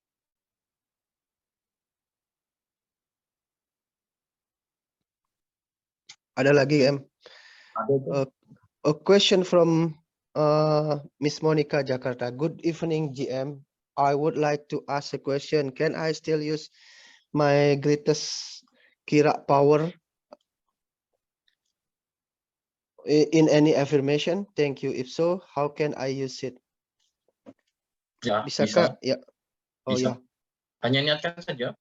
Ada lagi, Em? A question from Miss Monica Jakarta. Good evening, GM. I would like to ask a question. Can I still use my greatest Kira power in any affirmation? Thank you. If so, how can I use it? Ya, Bisakah? bisa. Ya. Oh bisa. ya. Hanya niatkan saja.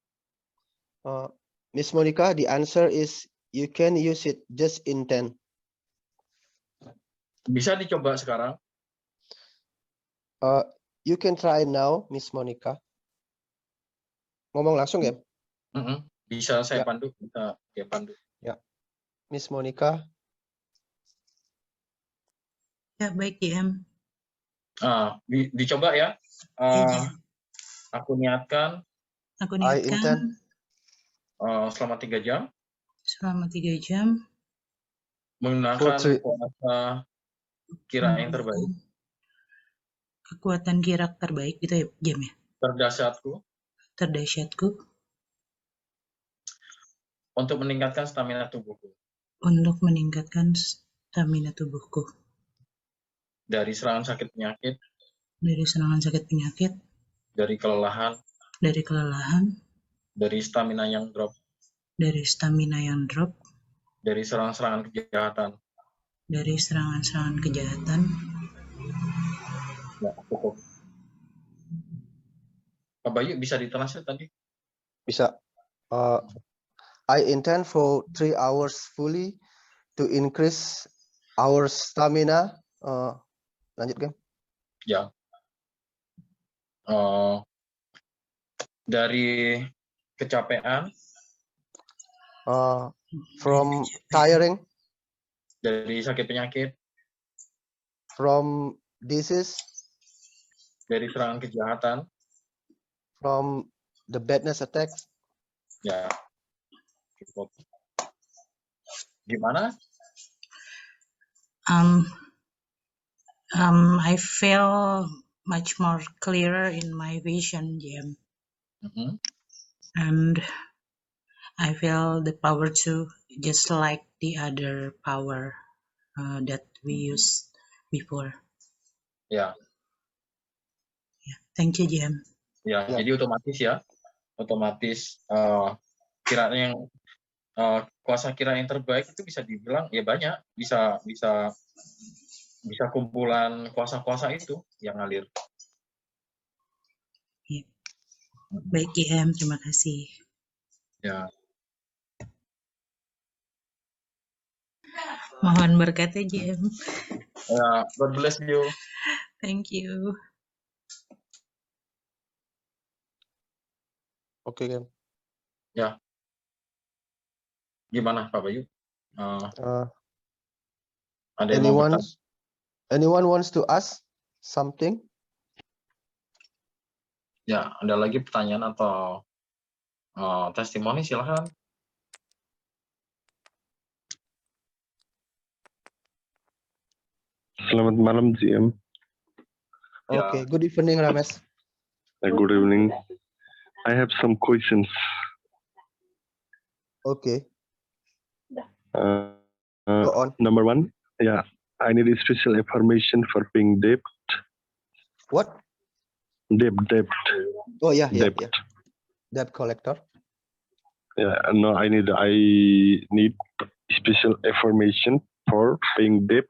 Miss Monica, the answer is you can use it, just intend. Bisa dicoba sekarang. You can try now, Miss Monica. Ngomong langsung ya? Bisa saya pandu, bisa dia pandu. Ya, Miss Monica. Ya, baik GM. Dicoba ya. Aku niatkan Aku I intend niatkan selama 3 jam selama 3 jam for menggunakan 3 kuasa kira yang terbaik, menggunakan kekuatan kira terbaik gitu ya, Jam ya. terdahsyatku, Terdahsyatku untuk meningkatkan stamina tubuhku untuk meningkatkan stamina tubuhku dari serangan sakit penyakit, dari serangan sakit penyakit, dari kelelahan, dari stamina yang drop, dari stamina yang drop, dari serangan-serangan kejahatan. dari serangan-serangan kejahatan. Ya, cukup. Pak Bayu bisa ditranslate tadi? bisa. I intend for 3 hours fully to increase our stamina. Lanjut, Game. Ya. Dari kecapean, From tiring, dari sakit penyakit, from disease, dari serangan kejahatan. from the badness attacks. Ya, cukup. Gimana? I feel much more clearer in my vision, Jam. And I feel the power to just like the other power that we used before. Ya, Thank you, Jam. ya. Ya. Jadi otomatis kiraan yang kuasa kiraan yang terbaik itu bisa dibilang ya banyak, bisa kumpulan kuasa-kuasa itu yang ngalir. Baik, JM, terima kasih. Ya. Mohon berkatnya, JM. Ya, God bless you. Thank you. Oke, Game. Ya. Gimana Pak Bayu? Ada yang mau bertanya? Anyone wants to ask something? Ya, ada lagi pertanyaan atau testimoni, silahkan. Selamat malam, GM. Ya. Okay, good evening, Ramesh. Good evening. I have some questions. Okay. Go on. Number 1, yeah, I need a special information for paying debt. What? Debt. Oh, yeah. Debt. Debt collector. Yeah, no, I need special information for paying debt.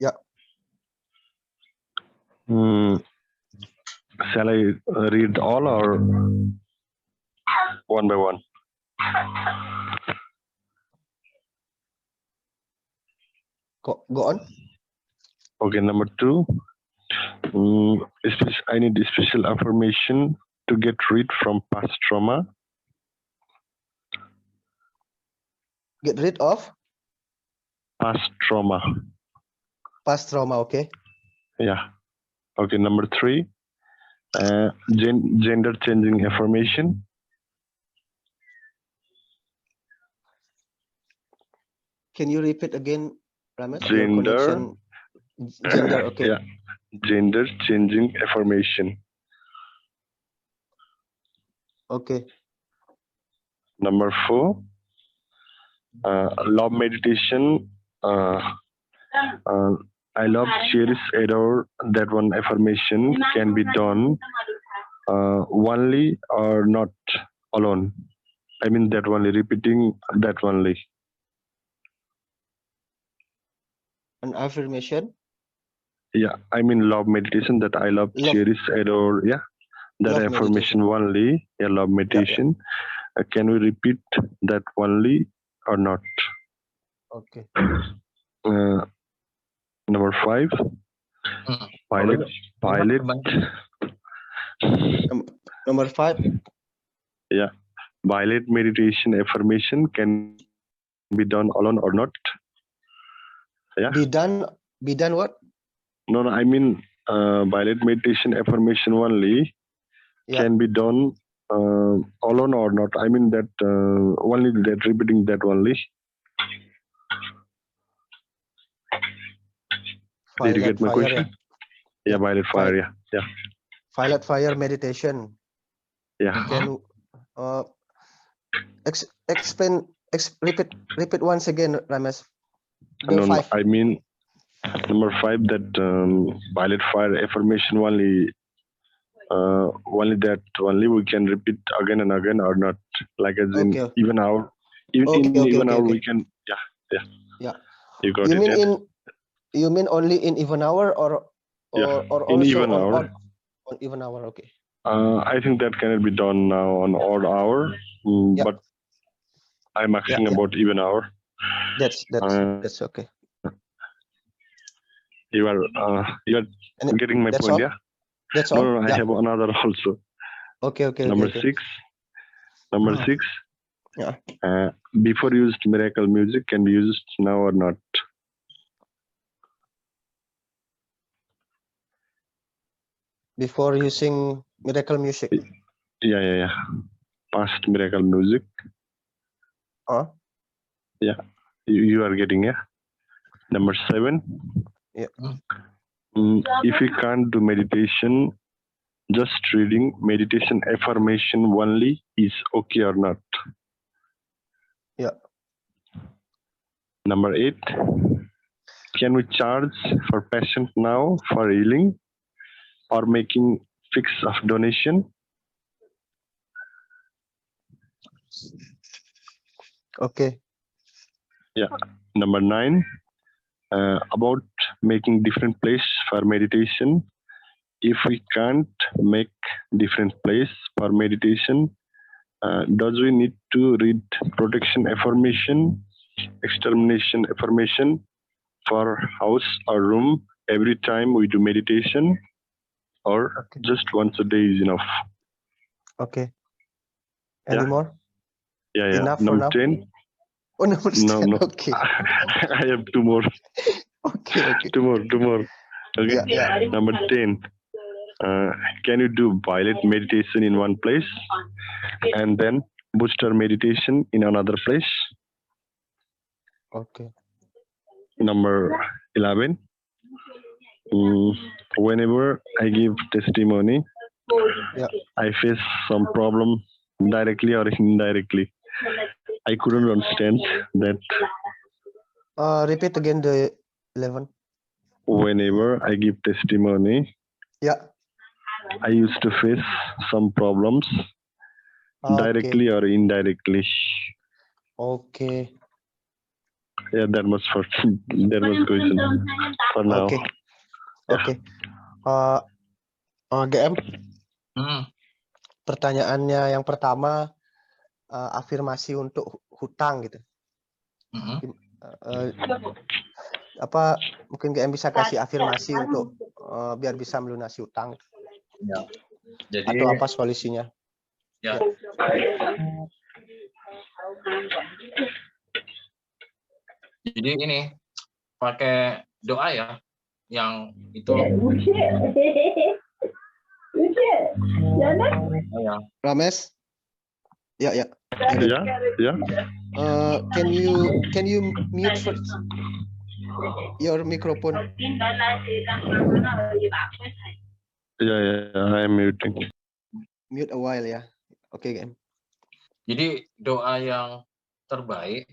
Yeah. Shall I read all or one by one? Go on. Okay, number 2, I need special information to get rid from past trauma. Get rid of Past trauma. past trauma, okay? Yeah. Okay, number 3, gender changing information. Can you repeat again, Ramesh? Gender. Gender, okay. Yeah. Gender changing information. Okay. Number 4, love meditation. I love, cherish, adore. That one affirmation can be done only or not alone. I mean that only, repeating that only. An affirmation? Yeah, I mean love meditation, that I love, cherish, adore. Yeah, that Love affirmation only. Yeah, love meditation. Can we repeat that only or not? Okay. Number 5, pilot. Number 5. Yeah, violet meditation affirmation can be done alone or not. Yeah. Be done what? No, I mean violet meditation affirmation only. Yeah. can be done alone or not. I mean that only that repeating that only. Did you get my Fire, question? yeah. Yeah, violet fire. Yeah, yeah, Violet fire meditation. yeah. Can repeat once again, Ramesh. The No, 5. I mean number 5, that violet fire affirmation only. Only that only we can repeat again and again or not, like as in Okay. even hour, even Okay, in okay, even okay, hour okay. we can. Yeah. Yeah. You got You it. mean Yeah. you mean only in even hour or Yeah, in also even hour. on even hour? Okay. I think that cannot be done now on odd hour, Yeah. but I'm asking Yeah. about even hour. That's okay. You are And getting my that's point, all? yeah? That's No, all? no, I Yeah. have another also. Okay. Number Okay. 6. Number 6. Yeah. Before used miracle music can be used now or not? Before using miracle music. Yeah. Past miracle music. Huh? Yeah, you are getting, yeah. Number 7. Yeah. If you can't do meditation, just reading meditation affirmation only is okay or not? Yeah. Number 8. Can we charge for patient now for healing or making fix of donation? Okay. Yeah. Number 9. About making different place for meditation. If we can't make different place for meditation, does we need to read protection affirmation, extermination affirmation for house or room every time we do meditation, or Okay. just once a day is enough? Okay. Any Yeah. more? Yeah. Enough for Number now? 10. Oh, no. No. Okay. I have 2 more. Okay. 2 more. Okay. Yeah. Number 10. Can you do violet meditation in one place and then booster meditation in another place? Okay. Number 11. Whenever I give testimony, Yeah. I face some problem directly or indirectly. I couldn't understand that. Repeat again the 11. Whenever I give testimony, Yeah. I used to face some problems directly or indirectly. Okay. Yeah, that was question for now. Okay. Yeah. Okay. GM. Pertanyaannya yang pertama, afirmasi untuk hutang gitu. Apa mungkin GM bisa kasih afirmasi untuk biar bisa melunasi hutang? Ya. Jadi, atau apa solusinya? Ya. Jadi ini pakai doa ya, yang itu. Rames? Ya. Yeah. Can you mute first your microphone? Yeah, I'm muting. Mute a while ya. Oke, game. Jadi doa yang terbaik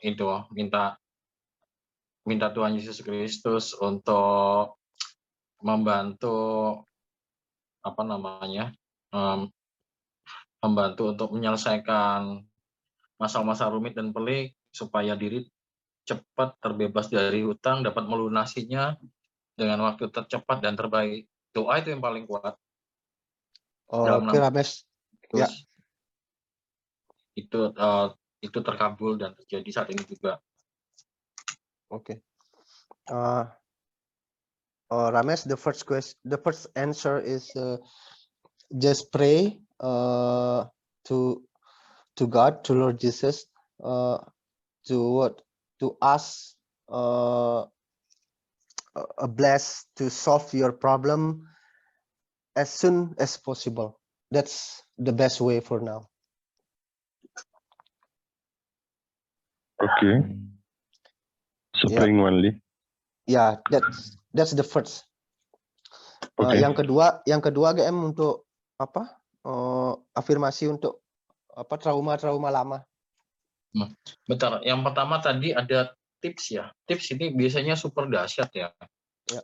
itu minta Tuhan Yesus Kristus untuk membantu membantu untuk menyelesaikan masa-masa rumit dan pelik supaya diri cepat terbebas dari hutang, dapat melunasinya dengan waktu tercepat dan terbaik. Doa itu yang paling kuat. Oke, Rames. Ya. Itu terkabul dan terjadi saat ini juga. Oke. Rames, the first answer is just pray to God, to Lord Jesus, to ask a bless to solve your problem as soon as possible. That's the best way for now. Okay. So Yeah. praying only. Yeah, that's the first. Okay. Yang kedua GM untuk apa? Afirmasi untuk apa trauma lama. Bentar, yang pertama tadi ada tips ya. Tips ini biasanya super dahsyat ya. Ya.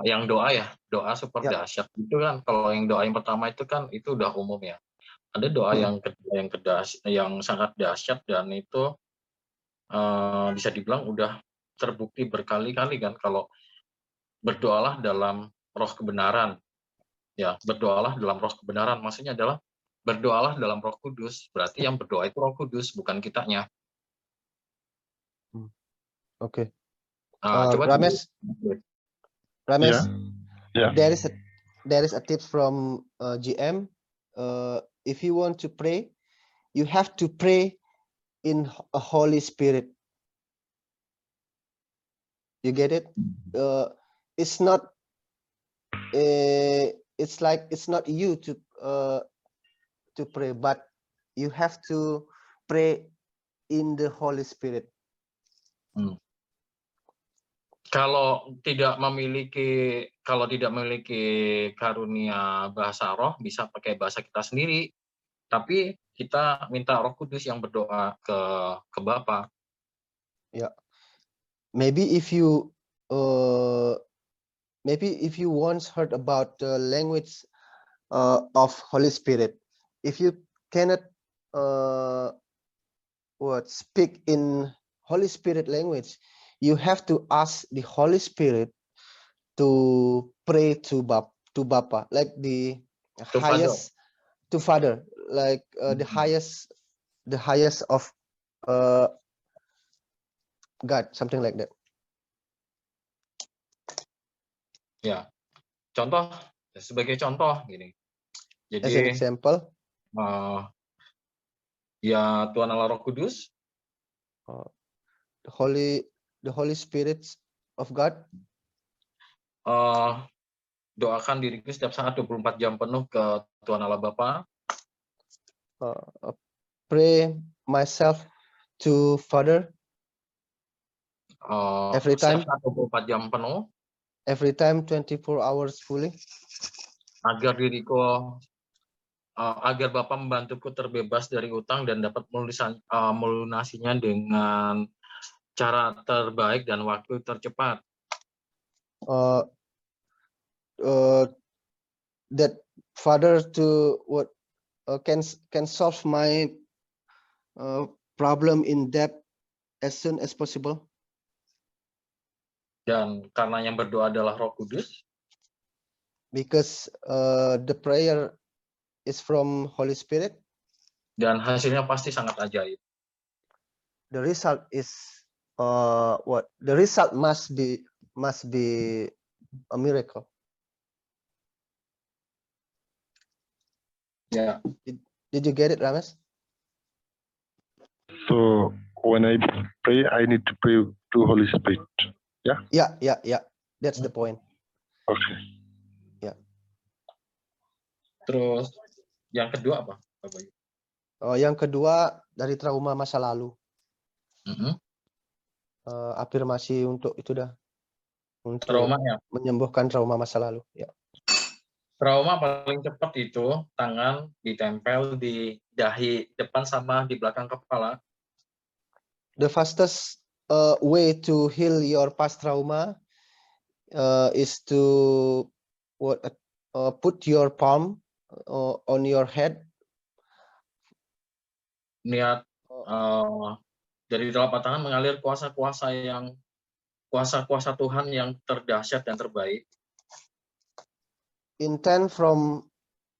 Yang doa super Ya. dahsyat itu kan, kalau yang doa yang pertama itu kan itu udah umum ya. Ada doa yang kedua yang sangat dahsyat dan itu bisa dibilang udah terbukti berkali-kali kan, kalau berdoalah dalam roh kebenaran. Ya, berdoalah dalam roh kebenaran maksudnya adalah berdoalah dalam Roh Kudus. Berarti yang berdoa itu Roh Kudus, bukan kitanya. Oke. Coba Ramesh, Yeah. Yeah. there is a tip from GM. If you want to pray, you have to pray in a Holy Spirit. You get it? It's not. It's like it's not you to pray, but you have to pray in the Holy Spirit. Kalau tidak memiliki karunia bahasa roh, bisa pakai bahasa kita sendiri. Tapi kita minta Roh Kudus yang berdoa ke Bapa. Yeah. Maybe if you once heard about the language of Holy Spirit, if you cannot speak in Holy Spirit language, you have to ask the Holy Spirit to pray to Bapa, like the highest, to Father, like the highest of God, something like that. Ya, sebagai contoh gini. As an Jadi example, ya Tuhan Allah Roh Kudus, the Holy Spirit of God, doakan diriku setiap saat 24 jam penuh ke Tuhan Allah Bapa. Pray myself to Father every time, 24 jam penuh, every time 24 hours fully, agar Bapa membantuku terbebas dari utang dan dapat melunasinya dengan cara terbaik dan waktu tercepat. That Father to can solve my problem in debt as soon as possible. Dan karena yang berdoa adalah Roh Kudus, because the prayer is from Holy Spirit, dan hasilnya pasti sangat ajaib. the result is the result must be a miracle. Ya. Did you get it, Ramesh? So when I pray, I need to pray to Holy Spirit. Yeah. Yeah. That's the point. Okay. Yeah. Terus yang kedua apa? Yang kedua dari trauma masa lalu. Afirmasi untuk itu dah. Untuk trauma ya. Menyembuhkan trauma masa lalu. Ya. Trauma paling cepat itu tangan ditempel di dahi depan sama di belakang kepala. The fastest way to heal your past trauma is to put your palm on your head. Niat dari telapak tangan mengalir kuasa-kuasa Tuhan yang terdahsyat dan terbaik. Intent from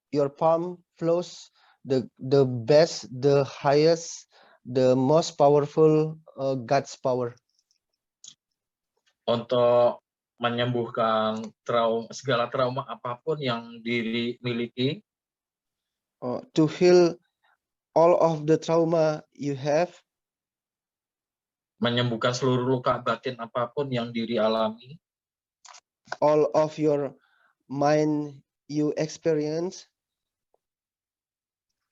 your palm flows the best, the highest, the most powerful God's power. Untuk menyembuhkan segala trauma apapun yang diri miliki. To heal all of the trauma you have. Menyembuhkan seluruh luka batin apapun yang diri alami. All of your mind you experience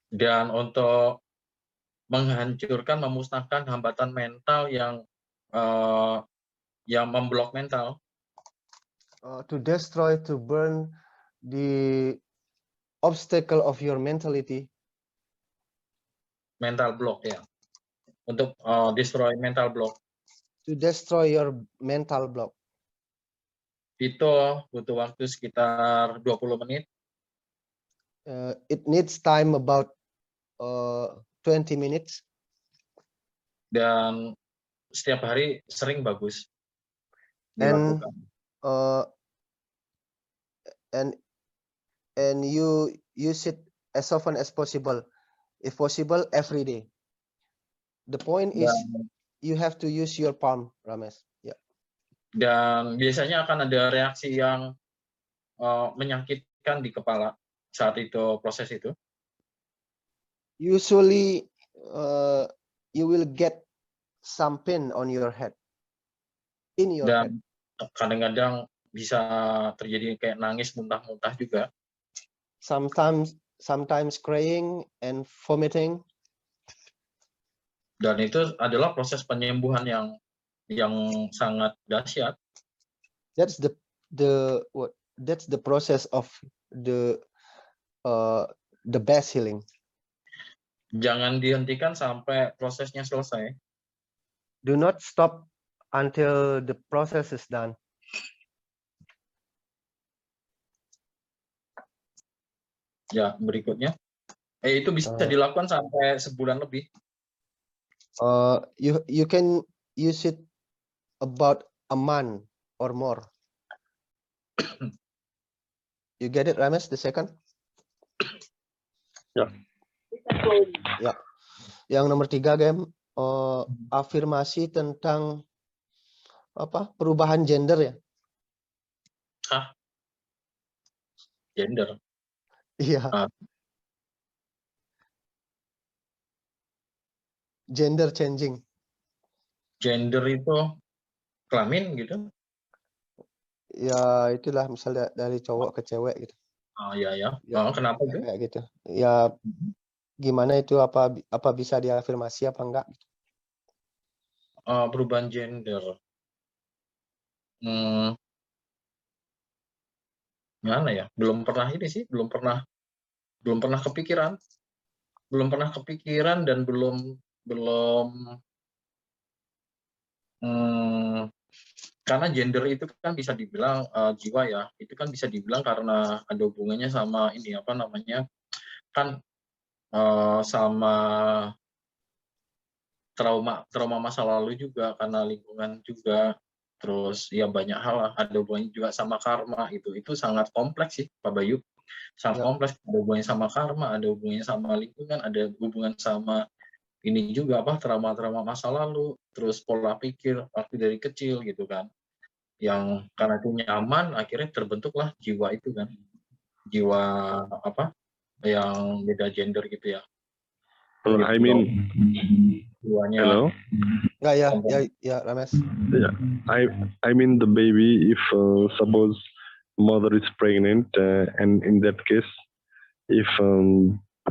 Dan untuk menghancurkan, memusnahkan hambatan mental yang memblok mental, to destroy, to burn the obstacle of your mentality, mental block ya. Untuk destroy mental block to destroy your mental block. itu butuh waktu sekitar 20 menit. It needs time about 20 minutes. Dan setiap hari sering bagus And dilakukan. And you use it as often as possible, if possible every day. The point is you have to use your palm, Ramesh. Yeah. Dan biasanya akan ada reaksi yang menyakitkan di kepala saat itu proses itu. Usually you will get some pain on your head, in your head. Dan kadang-kadang bisa terjadi kayak nangis, muntah-muntah juga. Sometimes crying and vomiting. Dan itu adalah proses penyembuhan yang sangat dahsyat. That's the process of the best healing. Jangan dihentikan sampai prosesnya selesai. Do not stop until the process is done. Ya, berikutnya. Itu bisa dilakukan sampai sebulan lebih. You can use it about a month or more. You get it, Ramesh, the second? Ya. Ya. Yang nomor 3, Game, afirmasi tentang apa? Perubahan gender ya? Gender. Iya. Gender changing. Gender itu kelamin gitu? Ya itulah misalnya dari cowok ke cewek gitu. Ya. Kenapa itu? Kayak gitu. Ya gimana itu, apa bisa diafirmasi apa enggak? Perubahan gender. Gimana ya? Belum pernah kepikiran. Belum pernah kepikiran dan belum karena gender itu kan bisa dibilang jiwa ya. Itu kan bisa dibilang karena ada hubungannya sama ini apa namanya? Kan sama trauma masa lalu juga, karena lingkungan juga, terus ya banyak hal lah, ada hubungannya juga sama karma. Itu sangat kompleks sih Pak Bayu, sangat kompleks. Ada hubungannya sama karma, ada hubungannya sama lingkungan, ada hubungan sama ini juga apa, trauma masa lalu, terus pola pikir waktu dari kecil gitu kan, yang karena itu nyaman akhirnya terbentuklah jiwa itu kan, jiwa apa yang beda gender gitu ya. Well, I mean, hello. Ya, Ramesh. Yeah, I mean the baby. If suppose mother is pregnant, and in that case, if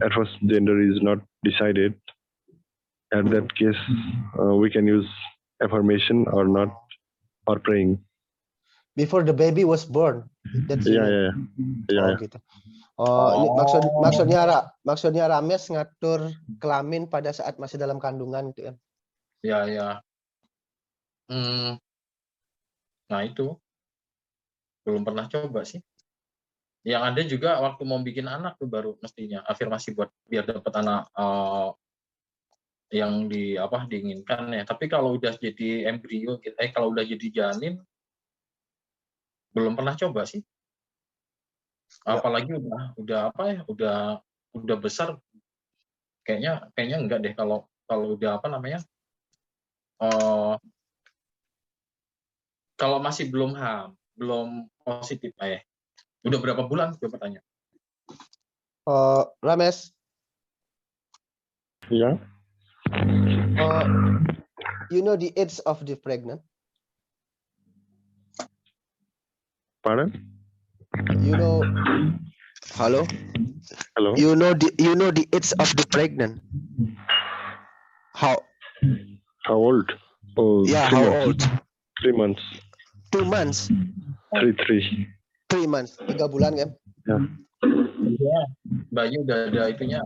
at first gender is not decided, at that case we can use affirmation or not, or praying. Before the baby was born. That's Yeah. Gitu. Ini maksudnya Ramesh ngatur kelamin pada saat masih dalam kandungan gitu ya. Ya. Nah itu belum pernah coba sih. Yang ada juga waktu mau bikin anak tuh baru mestinya afirmasi buat biar dapat anak yang diinginkan ya. Tapi kalau udah jadi embrio, kalau udah jadi janin belum pernah coba sih. Apalagi udah besar, kayaknya enggak deh kalau udah kalau masih belum positif udah berapa bulan gue bertanya. Ramesh. Yeah. You know the age of the pregnant? Pardon? You know Hello. Hello. You know the age of the pregnant. How? How old? Oh, Yeah. 3 How months. old? 3 months. 2 months. 3. 3 months. 3 bulan kan? Yeah. Iya, Bayu udah ada itunya.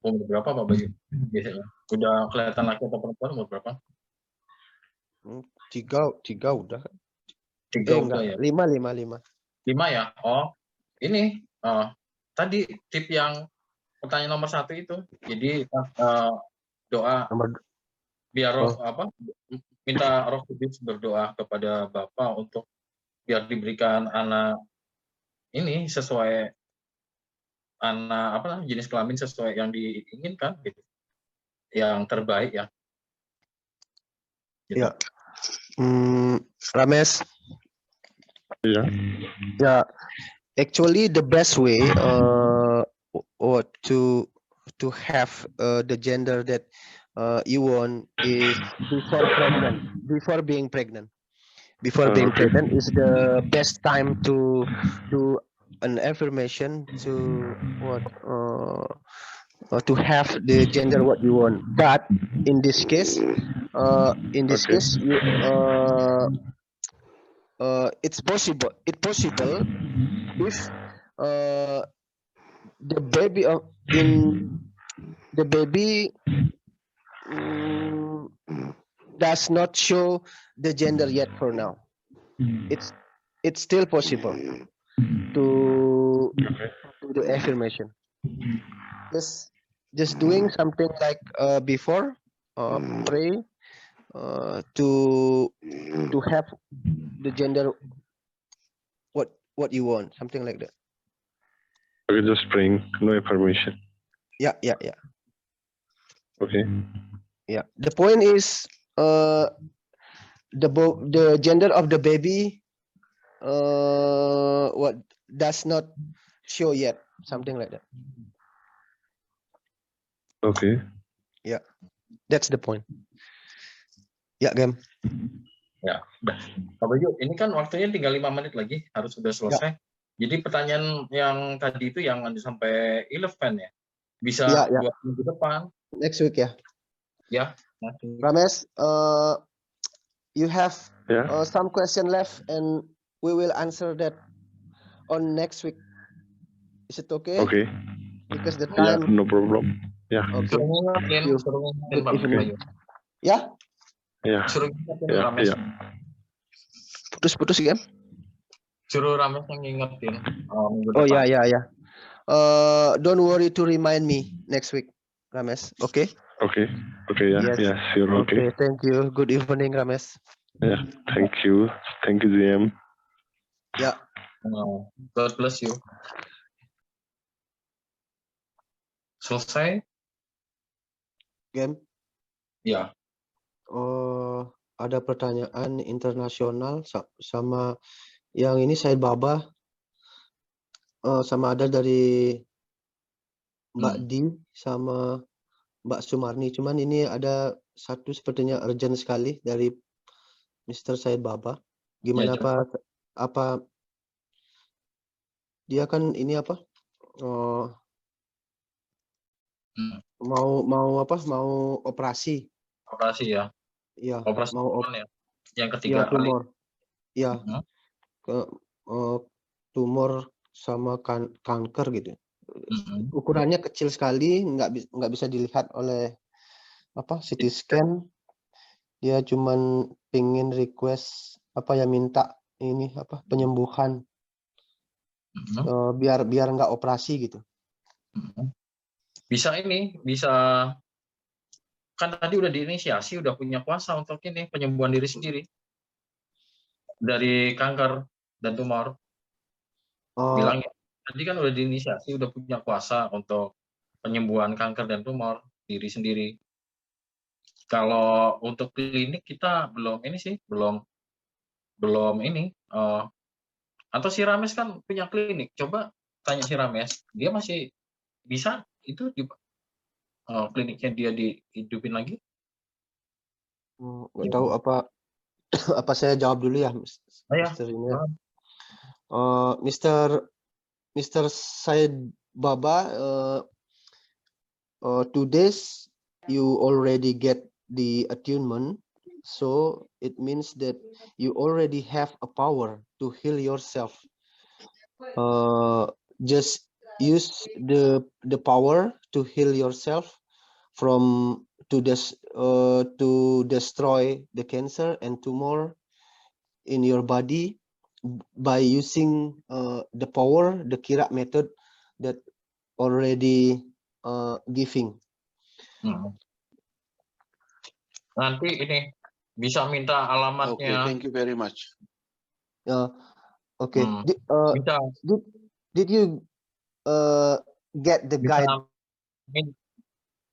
Umur berapa Pak Bayu biasanya? Udah kelihatan laki atau perempuan umur berapa? 3 udah. 3 udah Enggak. ya. 5. 5 ya? Oh, ini tadi tip yang pertanyaan nomor 1 itu. Jadi doa Nomor biar minta Roh Kudus berdoa kepada Bapa untuk biar diberikan anak ini sesuai anak jenis kelamin sesuai yang diinginkan gitu. Yang terbaik ya. Gitu. Ya. Ramesh. Yeah. Yeah. Actually, the best way to have the gender that you want is before being pregnant. Before being Okay. pregnant is the best time to do an affirmation to have the gender what you want. But in this case, Okay. you, it's possible. It's possible if the baby does not show the gender yet for now. It's still possible to do the affirmation. Just doing something like before pray to have the gender what you want, something like that. Okay, just praying, no affirmation. Yeah. Okay. Yeah. The point is the gender of the baby what does not show yet, something like that. Okay. Yeah, that's the point. Ya, Gem. Ya, udah. Pak Bayu, ini kan waktunya tinggal 5 menit lagi, harus sudah selesai. Jadi pertanyaan yang tadi itu yang sampai 11 ya? Bisa buat minggu depan. Next week ya. Ya. Ramesh, you have some question left and we will answer that on next week. Is it okay? Okay. Because the time. Yeah, no problem. Yeah. Okay. Suruh ngingetin Pak Bayu. Ya? Yeah. Suruh ngingetin Yeah. Ramesh. Yeah. Putus-putus Gem. Suruh Ramesh yang ngingetin minggu Oh depan. ya. Don't worry to remind me next week, Ramesh. Okay? Okay. Okay. Yeah. Yes. Yeah. Sure. Okay. Thank you. Good evening, Ramesh. Yeah. Thank you. Thank you, GM. Ya. God bless you. Selesai? Gem. Ya. Ada pertanyaan internasional sama yang ini Said Baba sama ada dari Mbak Di sama Mbak Sumarni. Cuman ini ada satu sepertinya urgent sekali dari Mr. Said Baba. Gimana Ya, apa dia kan ini apa? Mau operasi. Operasi ya. Iya, Operasi mau ya. Yang ketiga kali. tumor. Iya. Tumor sama kanker gitu. Ukurannya kecil sekali, nggak bisa dilihat oleh CT scan. Dia cuman pengen request minta ini penyembuhan biar nggak operasi gitu. Bisa kan tadi udah diinisiasi, udah punya kuasa untuk ini penyembuhan diri sendiri dari kanker dan tumor. Bilangnya tadi kan udah diinisiasi, udah punya kuasa untuk penyembuhan kanker dan tumor diri sendiri. Kalau untuk klinik kita belum ini. Atau si Ramesh kan punya klinik. Coba tanya si Ramesh, dia masih bisa itu kliniknya dia dihidupin lagi? Nggak tahu apa saya jawab dulu ya, Mister ini ya. Mr. Said Baba, 2 days you already get the attunement, so it means that you already have a power to heal yourself. Just use the power to heal yourself from to destroy the cancer and tumor in your body by using the power, the Kira method that already giving. Nanti ini bisa minta Okay, alamatnya. thank you very much. Okay. Bisa Did you get the guide?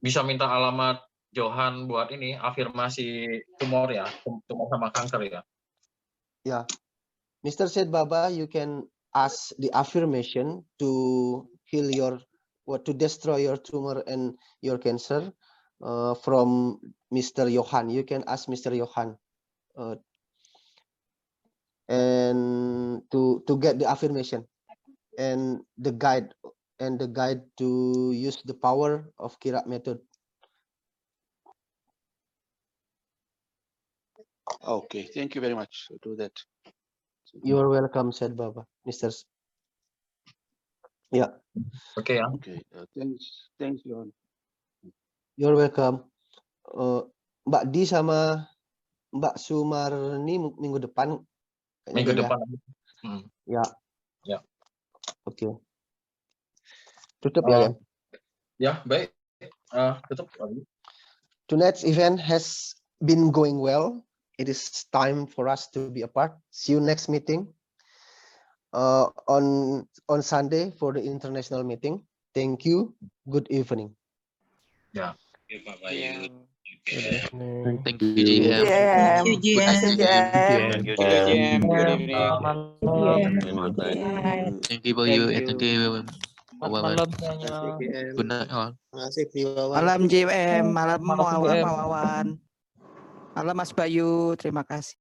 Bisa minta alamat Johan buat ini afirmasi tumor ya, tumor sama kanker ya. Yeah, Mr. Said Baba, you can ask the affirmation to heal your, to destroy your tumor and your cancer from Mr. Johan. You can ask Mr. Johan and to get the affirmation and the guide to use the power of Kira method. Okay, thank you very much. I'll do that. You are welcome, said Baba, Mr. Yeah. Okay ya. Okay, thanks, John. You're welcome. Mbak Di sama Mbak Sumarni minggu depan. Minggu Ya. depan. Ya. Ya. Oke. Tutup ya, Gan? Ya, baik. Tutup. Tonight's event has been going well. It is time for us to be apart. See you next meeting on Sunday for the international meeting. Thank you. Good evening. Ya. Pak Bayu. Thank you, GM. Thank you, Good Jen. night, Thank you, GM. Good evening. Thank you, Bayu. And thank you, Wawan. Malam semuanya. Good night, all. Malam JM, malam Wawan. Malam Mas Bayu, terima kasih.